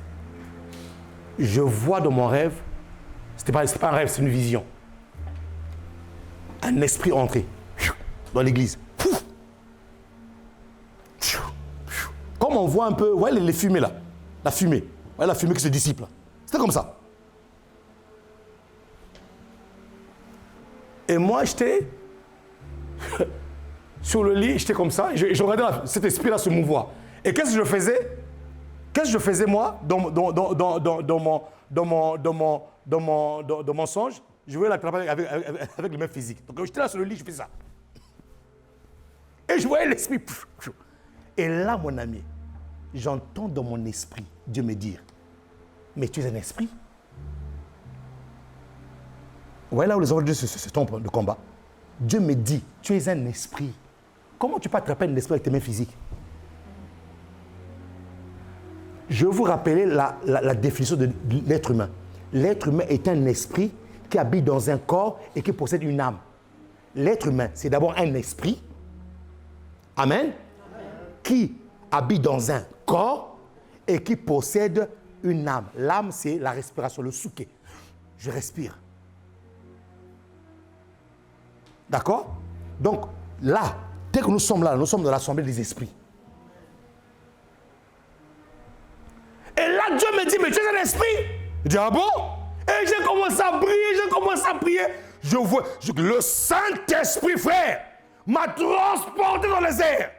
Je vois dans mon rêve, c'était pas un rêve, c'est une vision. Un esprit entré dans l'église. Comme on voit un peu, ouais, les fumées là. La fumée. Ouais, la fumée qui se dissipe. C'était comme ça. Et moi, j'étais sur le lit, j'étais comme ça, et je regardais cet esprit-là se mouvoir. Et qu'est-ce que je faisais? Qu'est-ce que je faisais, moi, dans mon songe? Je voyais la travailler avec les mains physiques. Donc, j'étais là sur le lit, je faisais ça. Et je voyais l'esprit. Et là, mon ami, j'entends dans mon esprit Dieu me dire, mais tu es un esprit. Vous voyez là où les enfants de Dieu se trompent de combat. Dieu me dit, tu es un esprit. Comment tu peux attraper un esprit avec tes mains physiques? Je vais vous rappeler la définition de l'être humain. L'être humain est un esprit qui habite dans un corps et qui possède une âme. L'être humain, c'est d'abord un esprit. Amen. Qui habite dans un corps et qui possède une âme. L'âme, c'est la respiration, le souquet. Je respire. D'accord? Donc, là, dès que nous sommes là, nous sommes dans l'assemblée des esprits. Et là, Dieu me dit, mais tu es un esprit? Je dis, ah bon? Et j'ai commencé à prier, Je vois, le Saint-Esprit, frère, m'a transporté dans les airs.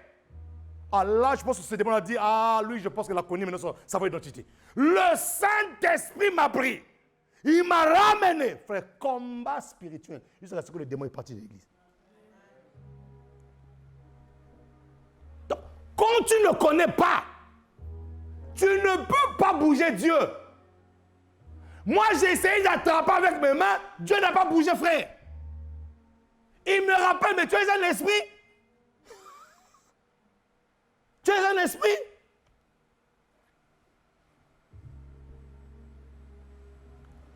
Ah là, je pense que ce démon a dit, ah, lui, je pense qu'il a connu maintenant sa vraie identité. Le Saint-Esprit m'a pris. Il m'a ramené. Frère, combat spirituel. Jusqu'à ce que le démon est parti de l'église. Donc, quand tu ne connais pas, tu ne peux pas bouger Dieu. Moi, j'ai essayé d'attraper avec mes mains. Dieu n'a pas bougé, frère. Il me rappelle, mais tu es un esprit. Tu es un esprit.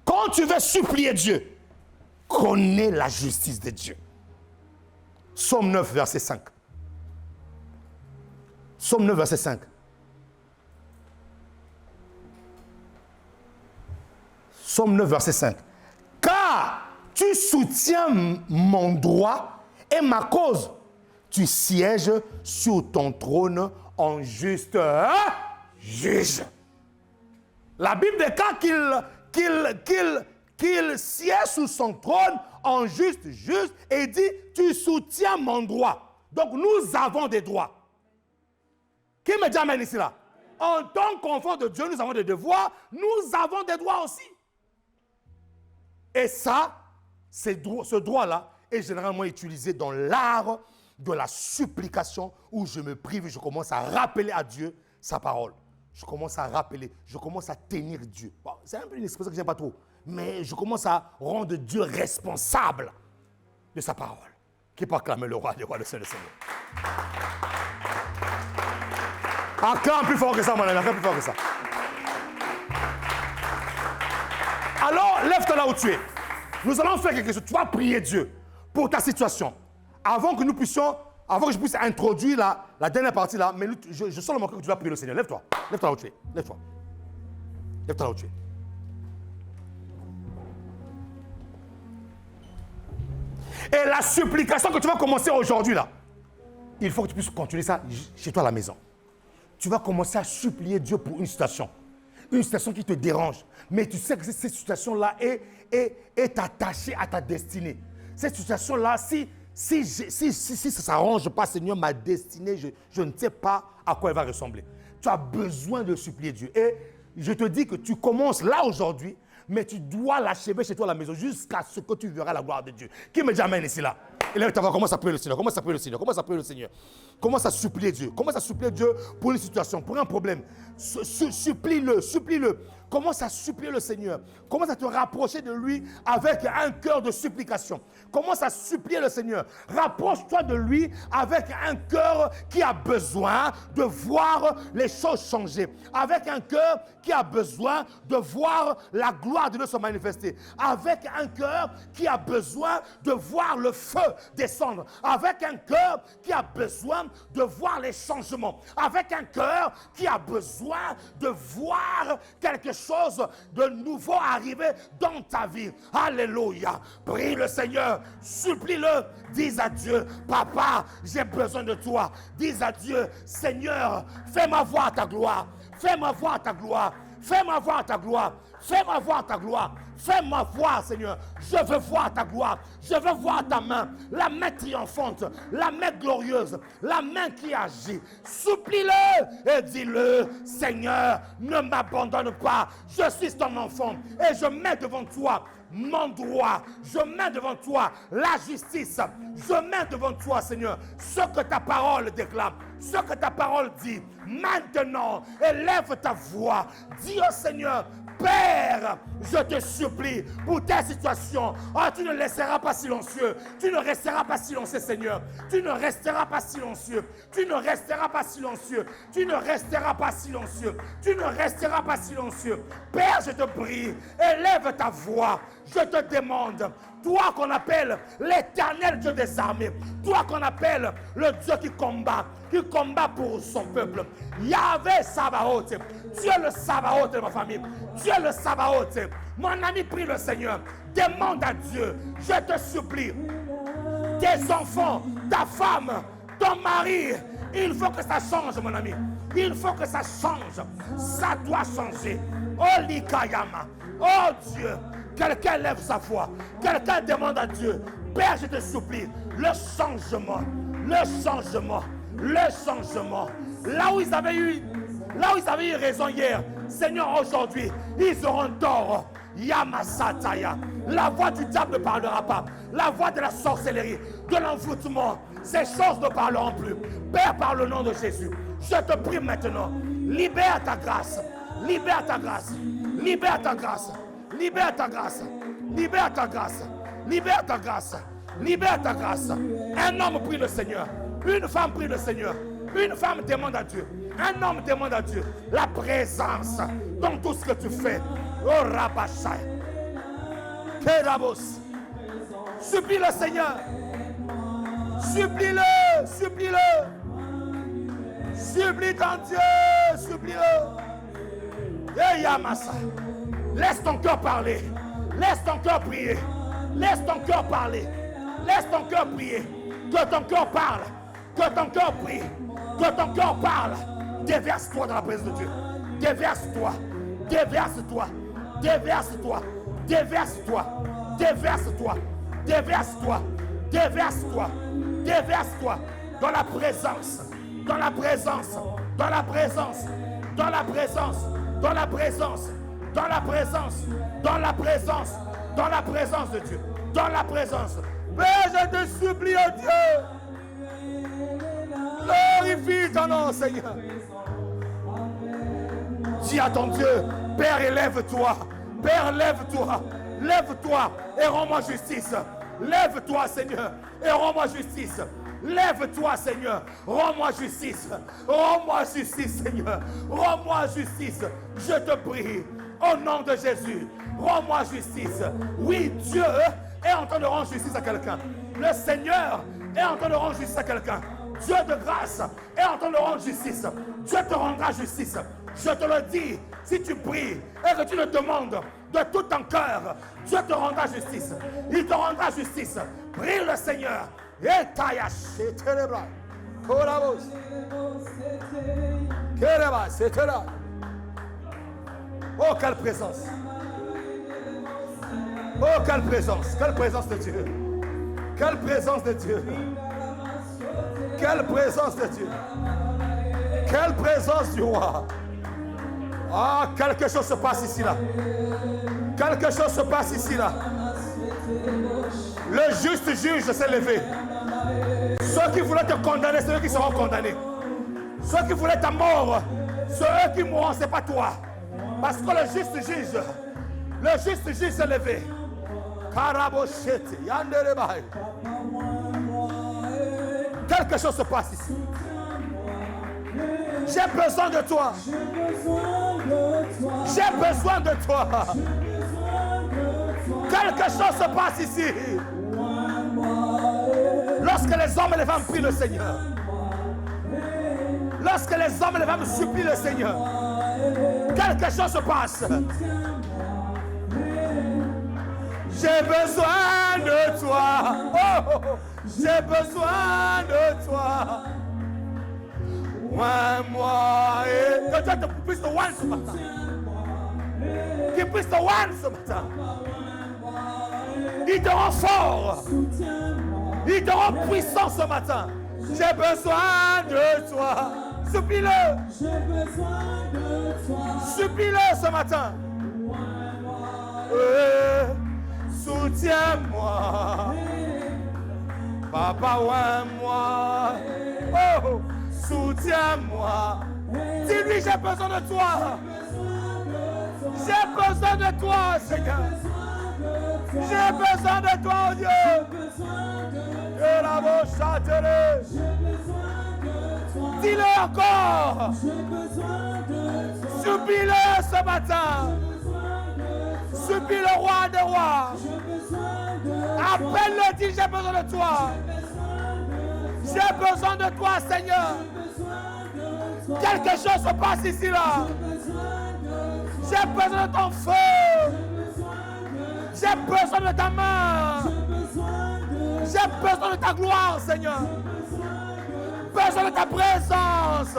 Quand tu veux supplier Dieu, connais la justice de Dieu. Psaume 9, verset 5. Psaume 9, verset 5. Psaume 9, verset 5. Car tu soutiens mon droit et ma cause. Tu sièges sur ton trône en juste juge. La Bible déclare qu'il siège sur son trône en juste juge et dit, tu soutiens mon droit. Donc nous avons des droits. Qui me dit amen ici là? En tant qu'enfant de Dieu, nous avons des devoirs, nous avons des droits aussi. Et ça, ce droit-là est généralement utilisé dans l'art de la supplication où je me prive et je commence à rappeler à Dieu sa parole. Je commence à rappeler, je commence à tenir Dieu. Bon, c'est un peu une expression que je n'aime pas trop, mais je commence à rendre Dieu responsable de sa parole. Qui peut acclamer le roi des rois, le Seigneur des Seigneurs. Acclame plus fort que ça, mon ami, acclame plus fort que ça. Alors, lève-toi là où tu es. Nous allons faire quelque chose. Tu vas prier Dieu pour ta situation. Avant que je puisse introduire la dernière partie là, mais je sens le moment que tu vas prier le Seigneur. Lève-toi. Lève-toi là où tu es. Lève-toi. Lève-toi là où tu es. Et la supplication que tu vas commencer aujourd'hui là, il faut que tu puisses continuer ça chez toi à la maison. Tu vas commencer à supplier Dieu pour une situation qui te dérange. Mais tu sais que cette situation-là est attachée à ta destinée. Cette situation-là, si ça ne s'arrange pas, Seigneur, ma destinée, je ne sais pas à quoi elle va ressembler. Tu as besoin de supplier Dieu. Et je te dis que tu commences là aujourd'hui, mais tu dois l'achever chez toi à la maison jusqu'à ce que tu verras la gloire de Dieu. Qui me dit amen ici là? Et là, tu vas commencer à prier le Seigneur. Commence à prier le Seigneur. Commence à prier le Seigneur. Commence à supplier Dieu. Commence à supplier Dieu pour une situation, pour un problème. Supplie-le, supplie-le. Commence à supplier le Seigneur. Commence à te rapprocher de lui avec un cœur de supplication. Commence à supplier le Seigneur. Rapproche-toi de lui avec un cœur qui a besoin de voir les choses changer. Avec un cœur qui a besoin de voir la gloire de Dieu se manifester. Avec un cœur qui a besoin de voir le feu descendre. Avec un cœur qui a besoin de voir les changements. Avec un cœur qui a besoin de voir quelque chose de nouveau arriver dans ta vie. Alléluia. Prie le Seigneur, supplie-le. Dis à Dieu, papa, j'ai besoin de toi. Dis à Dieu, Seigneur, fais-moi voir ta gloire. Fais-moi voir ta gloire. Fais-moi voir ta gloire. Fais-moi voir ta gloire. Fais-moi voir, Seigneur. Je veux voir ta gloire. Je veux voir ta main. La main triomphante. La main glorieuse. La main qui agit. Supplie-le et dis-le. Seigneur, ne m'abandonne pas. Je suis ton enfant. Et je mets devant toi mon droit. Je mets devant toi la justice. Je mets devant toi, Seigneur, ce que ta parole déclame. Ce que ta parole dit. Maintenant, élève ta voix. Dis au Seigneur, Père, je te supplie pour ta situation. Oh, tu ne laisseras pas silencieux. Tu ne resteras pas silencieux, Seigneur. Tu ne resteras pas silencieux. Tu ne resteras pas silencieux. Tu ne resteras pas silencieux. Tu ne resteras pas silencieux. Père, je te prie, élève ta voix. Je te demande, toi qu'on appelle l'Éternel Dieu des armées, toi qu'on appelle le Dieu qui combat pour son peuple. Yahvé Sabaoth, tu es le Sabaoth de ma famille. Tu es le Sabaoth. Mon ami, prie le Seigneur. Demande à Dieu. Je te supplie. Tes enfants, ta femme, ton mari, il faut que ça change, mon ami. Il faut que ça change. Ça doit changer. Oh Likayama. Oh Dieu. Quelqu'un lève sa voix. Quelqu'un demande à Dieu. Père, je te supplie. Le changement. Le changement. Le changement. Là où ils avaient eu raison hier, Seigneur, aujourd'hui, ils auront tort. Yamasataya. La voix du diable ne parlera pas. La voix de la sorcellerie, de l'envoûtement, ces choses ne parleront plus. Père, par le nom de Jésus, je te prie maintenant, libère ta grâce. Libère ta grâce. Libère ta grâce. Libère ta grâce. Libère ta grâce. Libère ta grâce. Libère ta grâce. Un homme prie le Seigneur. Une femme prie le Seigneur. Une femme demande à Dieu. Un homme demande à Dieu la présence dans tout ce que tu fais. Oh Rabashai. Kerabos. Supplie le Seigneur. Supplie-le. Supplie-le. Supplie ton Dieu. Supplie-le. Et Yamasa. Laisse ton cœur parler. Laisse ton cœur prier. Laisse ton cœur parler. Laisse ton cœur prier. Que ton cœur parle. Que ton cœur prie. Que ton cœur parle. Déverse-toi dans la présence de Dieu. Déverse-toi. Déverse-toi. Déverse-toi. Déverse-toi. Déverse-toi. Déverse-toi. Déverse-toi. Déverse-toi. Dans la présence. Dans la présence. Dans la présence. Dans la présence. Dans la présence. Dans la présence. Dans la présence. Dans la présence de Dieu. Dans la présence. Mais je te supplie, oh Dieu. Glorifie ton nom, Seigneur. Dis à ton Dieu, Père, élève-toi. Père, lève-toi. Lève-toi et rends-moi justice. Lève-toi, Seigneur, et rends-moi justice. Lève-toi, Seigneur. Rends-moi justice. Rends-moi justice, Seigneur. Rends-moi justice. Je te prie. Au nom de Jésus. Rends-moi justice. Oui, Dieu est en train de rendre justice à quelqu'un. Le Seigneur est en train de rendre justice à quelqu'un. Dieu de grâce est en train de rendre justice. Dieu te rendra justice. Je te le dis, si tu pries et que tu le demandes de tout ton cœur, Dieu te rendra justice. Il te rendra justice. Prie le Seigneur. Oh, quelle présence. Oh, quelle présence. Quelle présence de Dieu. Quelle présence de Dieu. Quelle présence de Dieu. Quelle présence du roi. Ah, quelque chose se passe ici là. Quelque chose se passe ici là. Le juste juge s'est levé. Ceux qui voulaient te condamner, c'est eux qui seront condamnés. Ceux qui voulaient ta mort, c'est eux qui mourront, c'est pas toi. Parce que le juste juge s'est levé. Karaboshete, yanderebai. Quelque chose se passe ici. J'ai besoin de toi. J'ai besoin de toi. Quelque chose se passe ici. Lorsque les hommes et les femmes prient le Seigneur. Lorsque les hommes et les femmes supplient le Seigneur. Quelque chose se passe. J'ai besoin de toi. Oh, j'ai besoin de toi. Oins-moi. Que Dieu te puisse te oindre ce matin. Qu'il puisse te oindre ce matin. Il te rend fort. Il te rend puissant ce matin. J'ai besoin de toi. Supplie-le. J'ai besoin de toi. Supplie-le ce matin. Soutiens-moi. Papa, oins-moi. Oh, soutiens-moi. Dis-lui, j'ai besoin de toi. J'ai besoin de toi, Seigneur. J'ai besoin de toi, oh Dieu. Que la bouche châtelet. Dis-le encore. Supplie-le ce matin. Supplie le roi des rois. Appelle-le, dis j'ai besoin de toi. J'ai besoin de toi, Seigneur. Quelque chose se passe ici là. J'ai besoin de ton feu. J'ai besoin de ta main. J'ai besoin de ta gloire, Seigneur. Besoin de ta présence.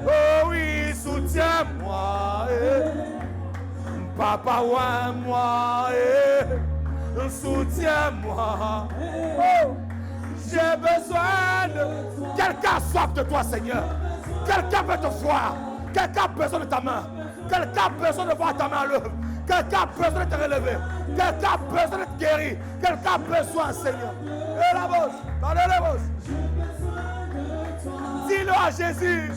Oh oui, soutiens-moi. Papa, oins-moi. Soutiens-moi. Oh, j'ai besoin de... Quelqu'un a soif de toi, Seigneur. Quelqu'un veut te voir. Quelqu'un a besoin de ta main. Quelqu'un a besoin de voir ta main à l'œuvre. Quelqu'un a besoin de te relever. Quelqu'un a besoin de te guérir. Quelqu'un a besoin, Seigneur. Et la bouche. Allez, la bouche. Dis-le à Jésus.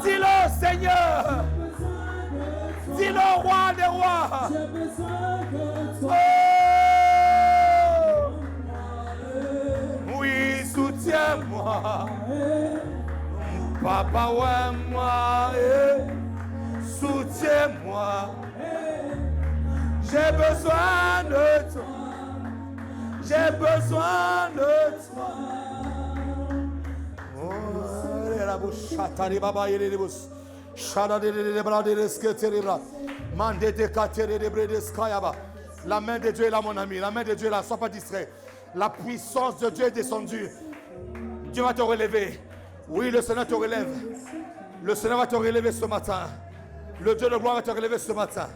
Dis-le au Seigneur. Dis-le au roi des rois. Oh. Oui, soutiens-moi. Papa, oins-moi. Soutiens-moi. J'ai besoin de toi. J'ai besoin de toi. La bouche, chatari baba yele de bouche. Chada de bras de resqueterebra. Mande de katere de bre de skayaba. La main de Dieu est là, mon ami. La main de Dieu est là. Sois pas distrait. La puissance de Dieu est descendue. Dieu va te relever. Oui, le Seigneur te relève. Le Seigneur va te relever ce matin. Le Dieu de gloire va te relever ce matin.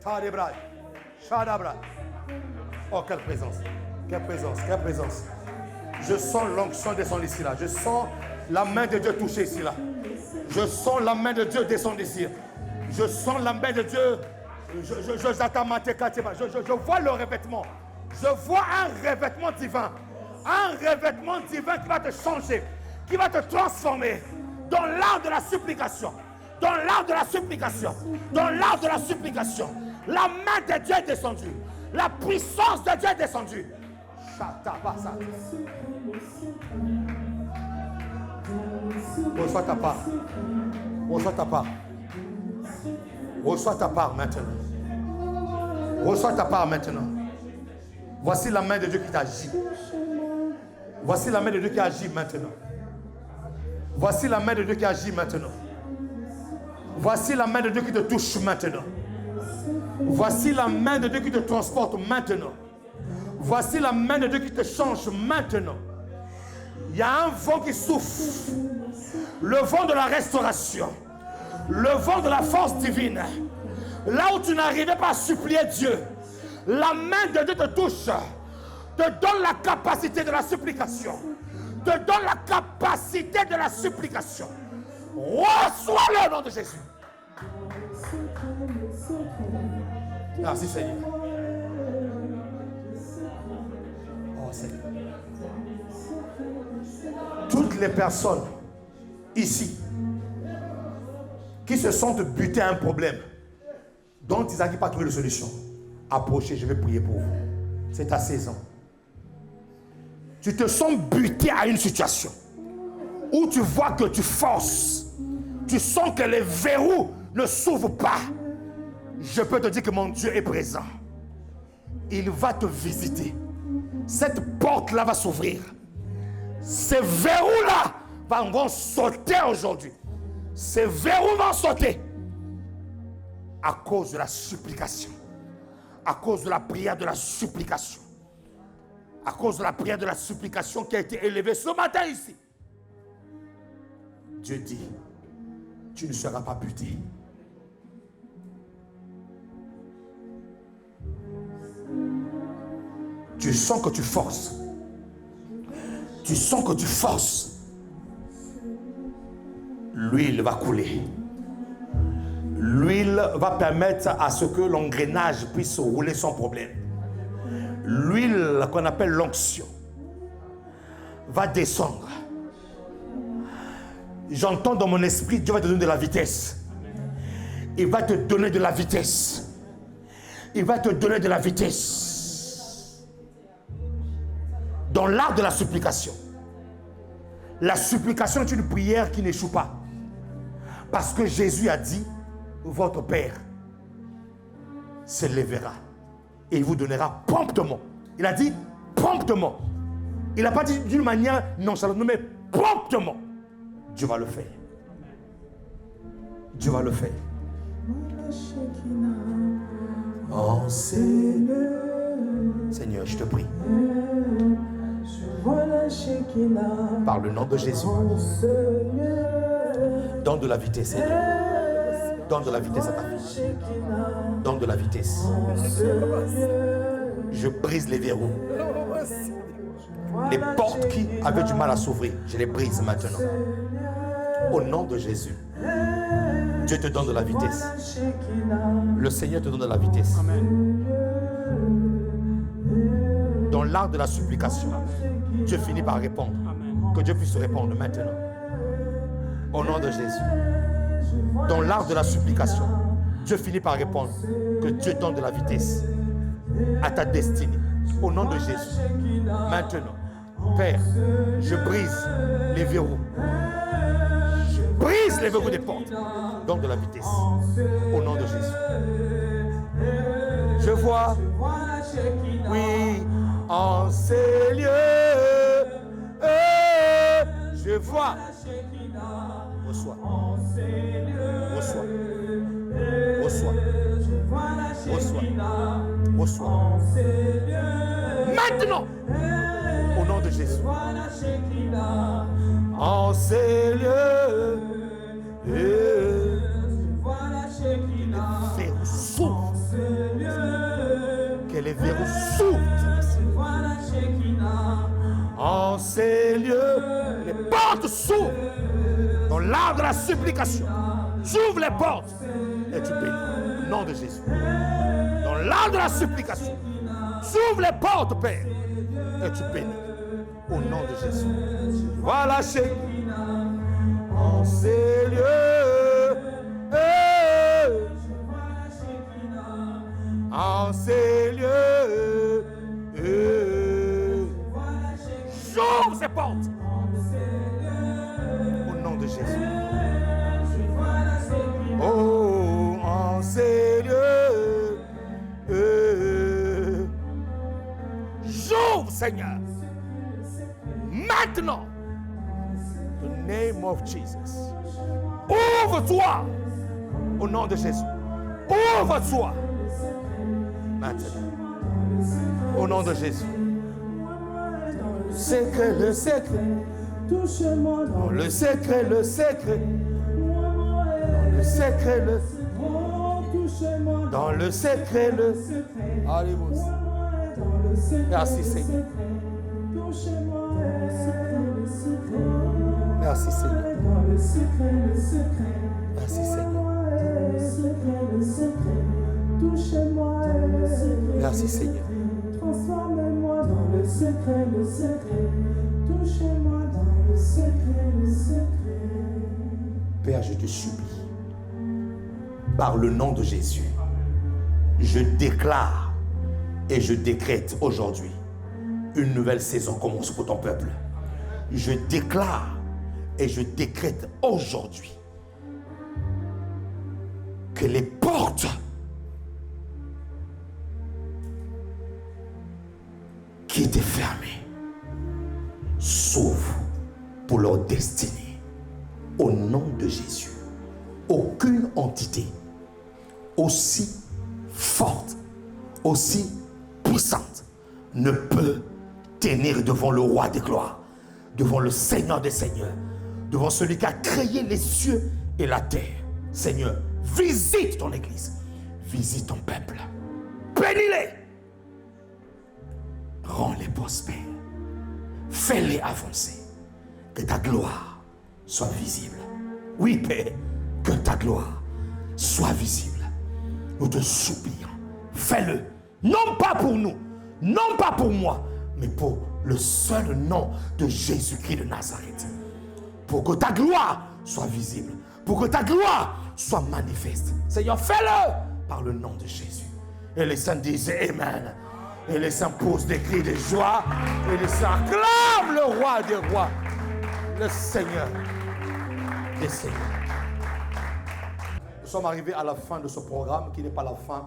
Tarebra. Chadabra. Oh, quelle présence. Quelle présence. Quelle présence. Je sens l'onction descendre ici là. Je sens la main de Dieu toucher ici là. Je sens la main de Dieu descendre ici. Je sens la main de Dieu. Je vois le revêtement. Je vois un revêtement divin. Un revêtement divin qui va te changer. Qui va te transformer dans l'art de la supplication. Dans l'art de la supplication. Dans l'art de la supplication. La main de Dieu est descendue. La puissance de Dieu est descendue. Reçois ta part. Reçois ta part. Reçois ta part maintenant. Reçois ta part maintenant. Voici la main de Dieu qui t'agit. Voici la main de Dieu qui agit maintenant. Voici la main de Dieu qui agit maintenant. Voici la main de Dieu qui te touche maintenant. Voici la main de Dieu qui te transporte maintenant. Voici la main de Dieu qui te change maintenant. Il y a un vent qui souffle. Le vent de la restauration. Le vent de la force divine. Là où tu n'arrivais pas à supplier Dieu, la main de Dieu te touche. Te donne la capacité de la supplication. Te donne la capacité de la supplication. Reçois le nom de Jésus. Merci Seigneur. Oh Seigneur. Toutes les personnes ici qui se sentent butées à un problème dont ils n'arrivent pas à trouver de solution, approchez, je vais prier pour vous. C'est ta saison. Tu te sens buté à une situation où tu vois que tu forces, tu sens que les verrous ne s'ouvrent pas. Je peux te dire que mon Dieu est présent. Il va te visiter. Cette porte-là va s'ouvrir. Ces verrous-là vont sauter aujourd'hui. Ces verrous vont sauter à cause de la supplication, à cause de la prière de la supplication, à cause de la prière de la supplication qui a été élevée ce matin ici. Dieu dit, tu ne seras pas buté. Tu sens que tu forces. Tu sens que tu forces. L'huile va couler. L'huile va permettre à ce que l'engrenage puisse rouler sans problème. L'huile qu'on appelle l'onction va descendre. J'entends dans mon esprit, Dieu va te donner de la vitesse. Il va te donner de la vitesse. Il va te donner de la vitesse. Dans l'art de la supplication. La supplication est une prière qui n'échoue pas. Parce que Jésus a dit, votre Père s'élèvera et il vous donnera promptement. Il a dit promptement. Il n'a pas dit d'une manière nonchalante, mais promptement. Dieu va le faire. Dieu va le faire. Oh Seigneur, je te prie. Par le nom de Jésus. Donne de la vitesse, Seigneur. Donne de la vitesse à ta fille. Donne de la vitesse. Je brise les verrous. Les portes qui avaient du mal à s'ouvrir, je les brise maintenant. Au nom de Jésus. Dieu te donne de la vitesse. Le Seigneur te donne de la vitesse. Dans l'art de la supplication, Dieu finit par répondre. Que Dieu puisse répondre maintenant. Au nom de Jésus. Dans l'art de la supplication, Dieu finit par répondre. Que Dieu donne de la vitesse à ta destinée. Au nom de Jésus. Maintenant, Père, je brise les verrous. Je brise les verrous des portes. Donne de la vitesse. Au nom de Jésus. Je vois, oui, en ces lieux, je vois. Reçois. Reçois. Reçois. Reçois. Reçois. Maintenant, au nom de Jésus. En ces lieux, les verrous s'ouvrent. Que les verrous s'ouvrent. En ces lieux, les portes s'ouvrent. Dans l'art de la supplication, j'ouvre les portes et tu bénis. Au nom de Jésus. Dans l'art de la supplication, j'ouvre les portes, Père, et tu bénis. Au nom de Jésus. Voilà, chez en ces lieux, en ces lieux, j'ouvre ces portes. De Jésus. Oh, en ces lieux, j'ouvre, Seigneur. Maintenant, the name of Jesus. Ouvre-toi au nom de Jésus. Ouvre-toi maintenant au nom de Jésus. Secret, le secret. Dans le secret, le secret. Dans le secret, le dans le secret, le Alléluia. Merci Seigneur. Merci Seigneur. Merci Seigneur. Merci Seigneur. Transforme-moi dans le secret, le secret. Touchez-moi dans le secret, le secret. Père, je te supplie, par le nom de Jésus, je déclare et je décrète aujourd'hui une nouvelle saison commence pour ton peuple. Je déclare et je décrète aujourd'hui que les portes qui étaient fermées s'ouvrent pour leur destinée. Au nom de Jésus, aucune entité aussi forte, aussi puissante ne peut tenir devant le roi des gloires, devant le Seigneur des seigneurs, devant celui qui a créé les cieux et la terre. Seigneur, visite ton église, visite ton peuple, bénis-les, rends-les prospères, fais-les avancer, que ta gloire soit visible. Oui, Père, que ta gloire soit visible. Nous te supplions, fais-le, non pas pour nous, non pas pour moi, mais pour le seul nom de Jésus-Christ de Nazareth. Pour que ta gloire soit visible, pour que ta gloire soit manifeste. Seigneur, fais-le par le nom de Jésus. Et les saints disent Amen. Et les saints posent des cris de joie. Et les saints acclament le roi des rois, le Seigneur des seigneurs. Nous sommes arrivés à la fin de ce programme qui n'est pas la fin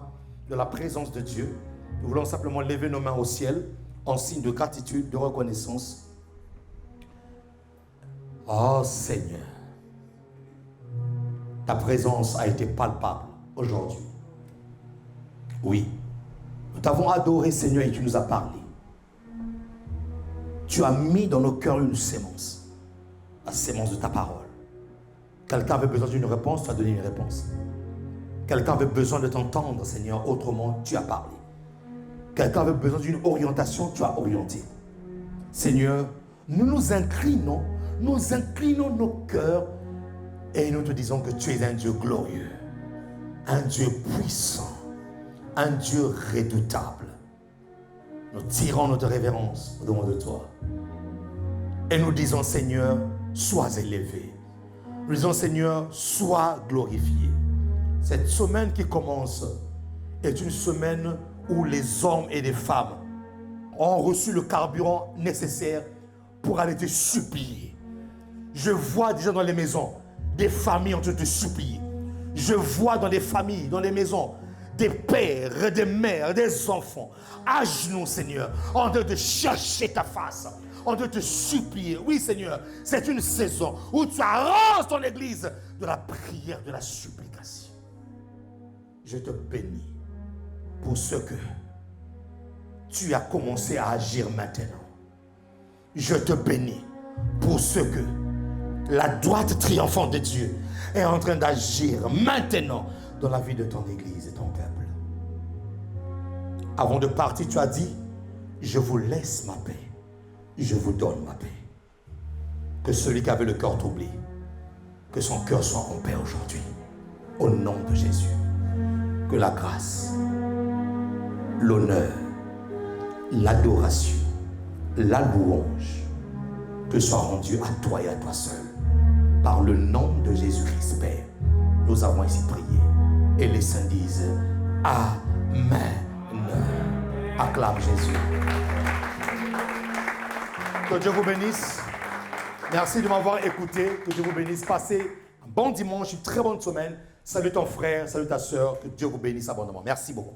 de la présence de Dieu. Nous voulons simplement lever nos mains au ciel en signe de gratitude, de reconnaissance. Oh Seigneur, ta présence a été palpable aujourd'hui. Oui, nous t'avons adoré Seigneur et tu nous as parlé. Tu as mis dans nos cœurs une sémence, la sémence de ta parole. Quelqu'un avait besoin d'une réponse, tu as donné une réponse. Quelqu'un avait besoin de t'entendre Seigneur, autrement tu as parlé. Quelqu'un avait besoin d'une orientation, tu as orienté. Seigneur, nous nous inclinons nos cœurs et nous te disons que tu es un Dieu glorieux, un Dieu puissant, un Dieu redoutable. Nous tirons notre révérence au-devant de toi. Et nous disons, Seigneur, sois élevé. Nous disons, Seigneur, sois glorifié. Cette semaine qui commence est une semaine où les hommes et les femmes ont reçu le carburant nécessaire pour aller te supplier. Je vois déjà dans les maisons des familles en train de te supplier. Je vois dans des familles, dans les maisons, des pères, des mères, des enfants, à genoux, Seigneur, en train de chercher ta face, en train de te supplier. Oui, Seigneur, c'est une saison où tu arranges ton église de la prière, de la supplication. Je te bénis pour ce que tu as commencé à agir maintenant. Je te bénis pour ce que la droite triomphante de Dieu est en train d'agir maintenant dans la vie de ton église et ton peuple. Avant de partir, tu as dit, je vous laisse ma paix, je vous donne ma paix. Que celui qui avait le cœur troublé, que son cœur soit en paix aujourd'hui, au nom de Jésus. Que la grâce, l'honneur, l'adoration, la louange te soit rendue à toi et à toi seul. Par le nom de Jésus-Christ, Père, nous avons ici prié. Et les saints disent Amen. Acclame Jésus. Que Dieu vous bénisse. Merci de m'avoir écouté. Que Dieu vous bénisse. Passez un bon dimanche, une très bonne semaine. Salut ton frère, salut ta soeur. Que Dieu vous bénisse abondamment. Merci beaucoup.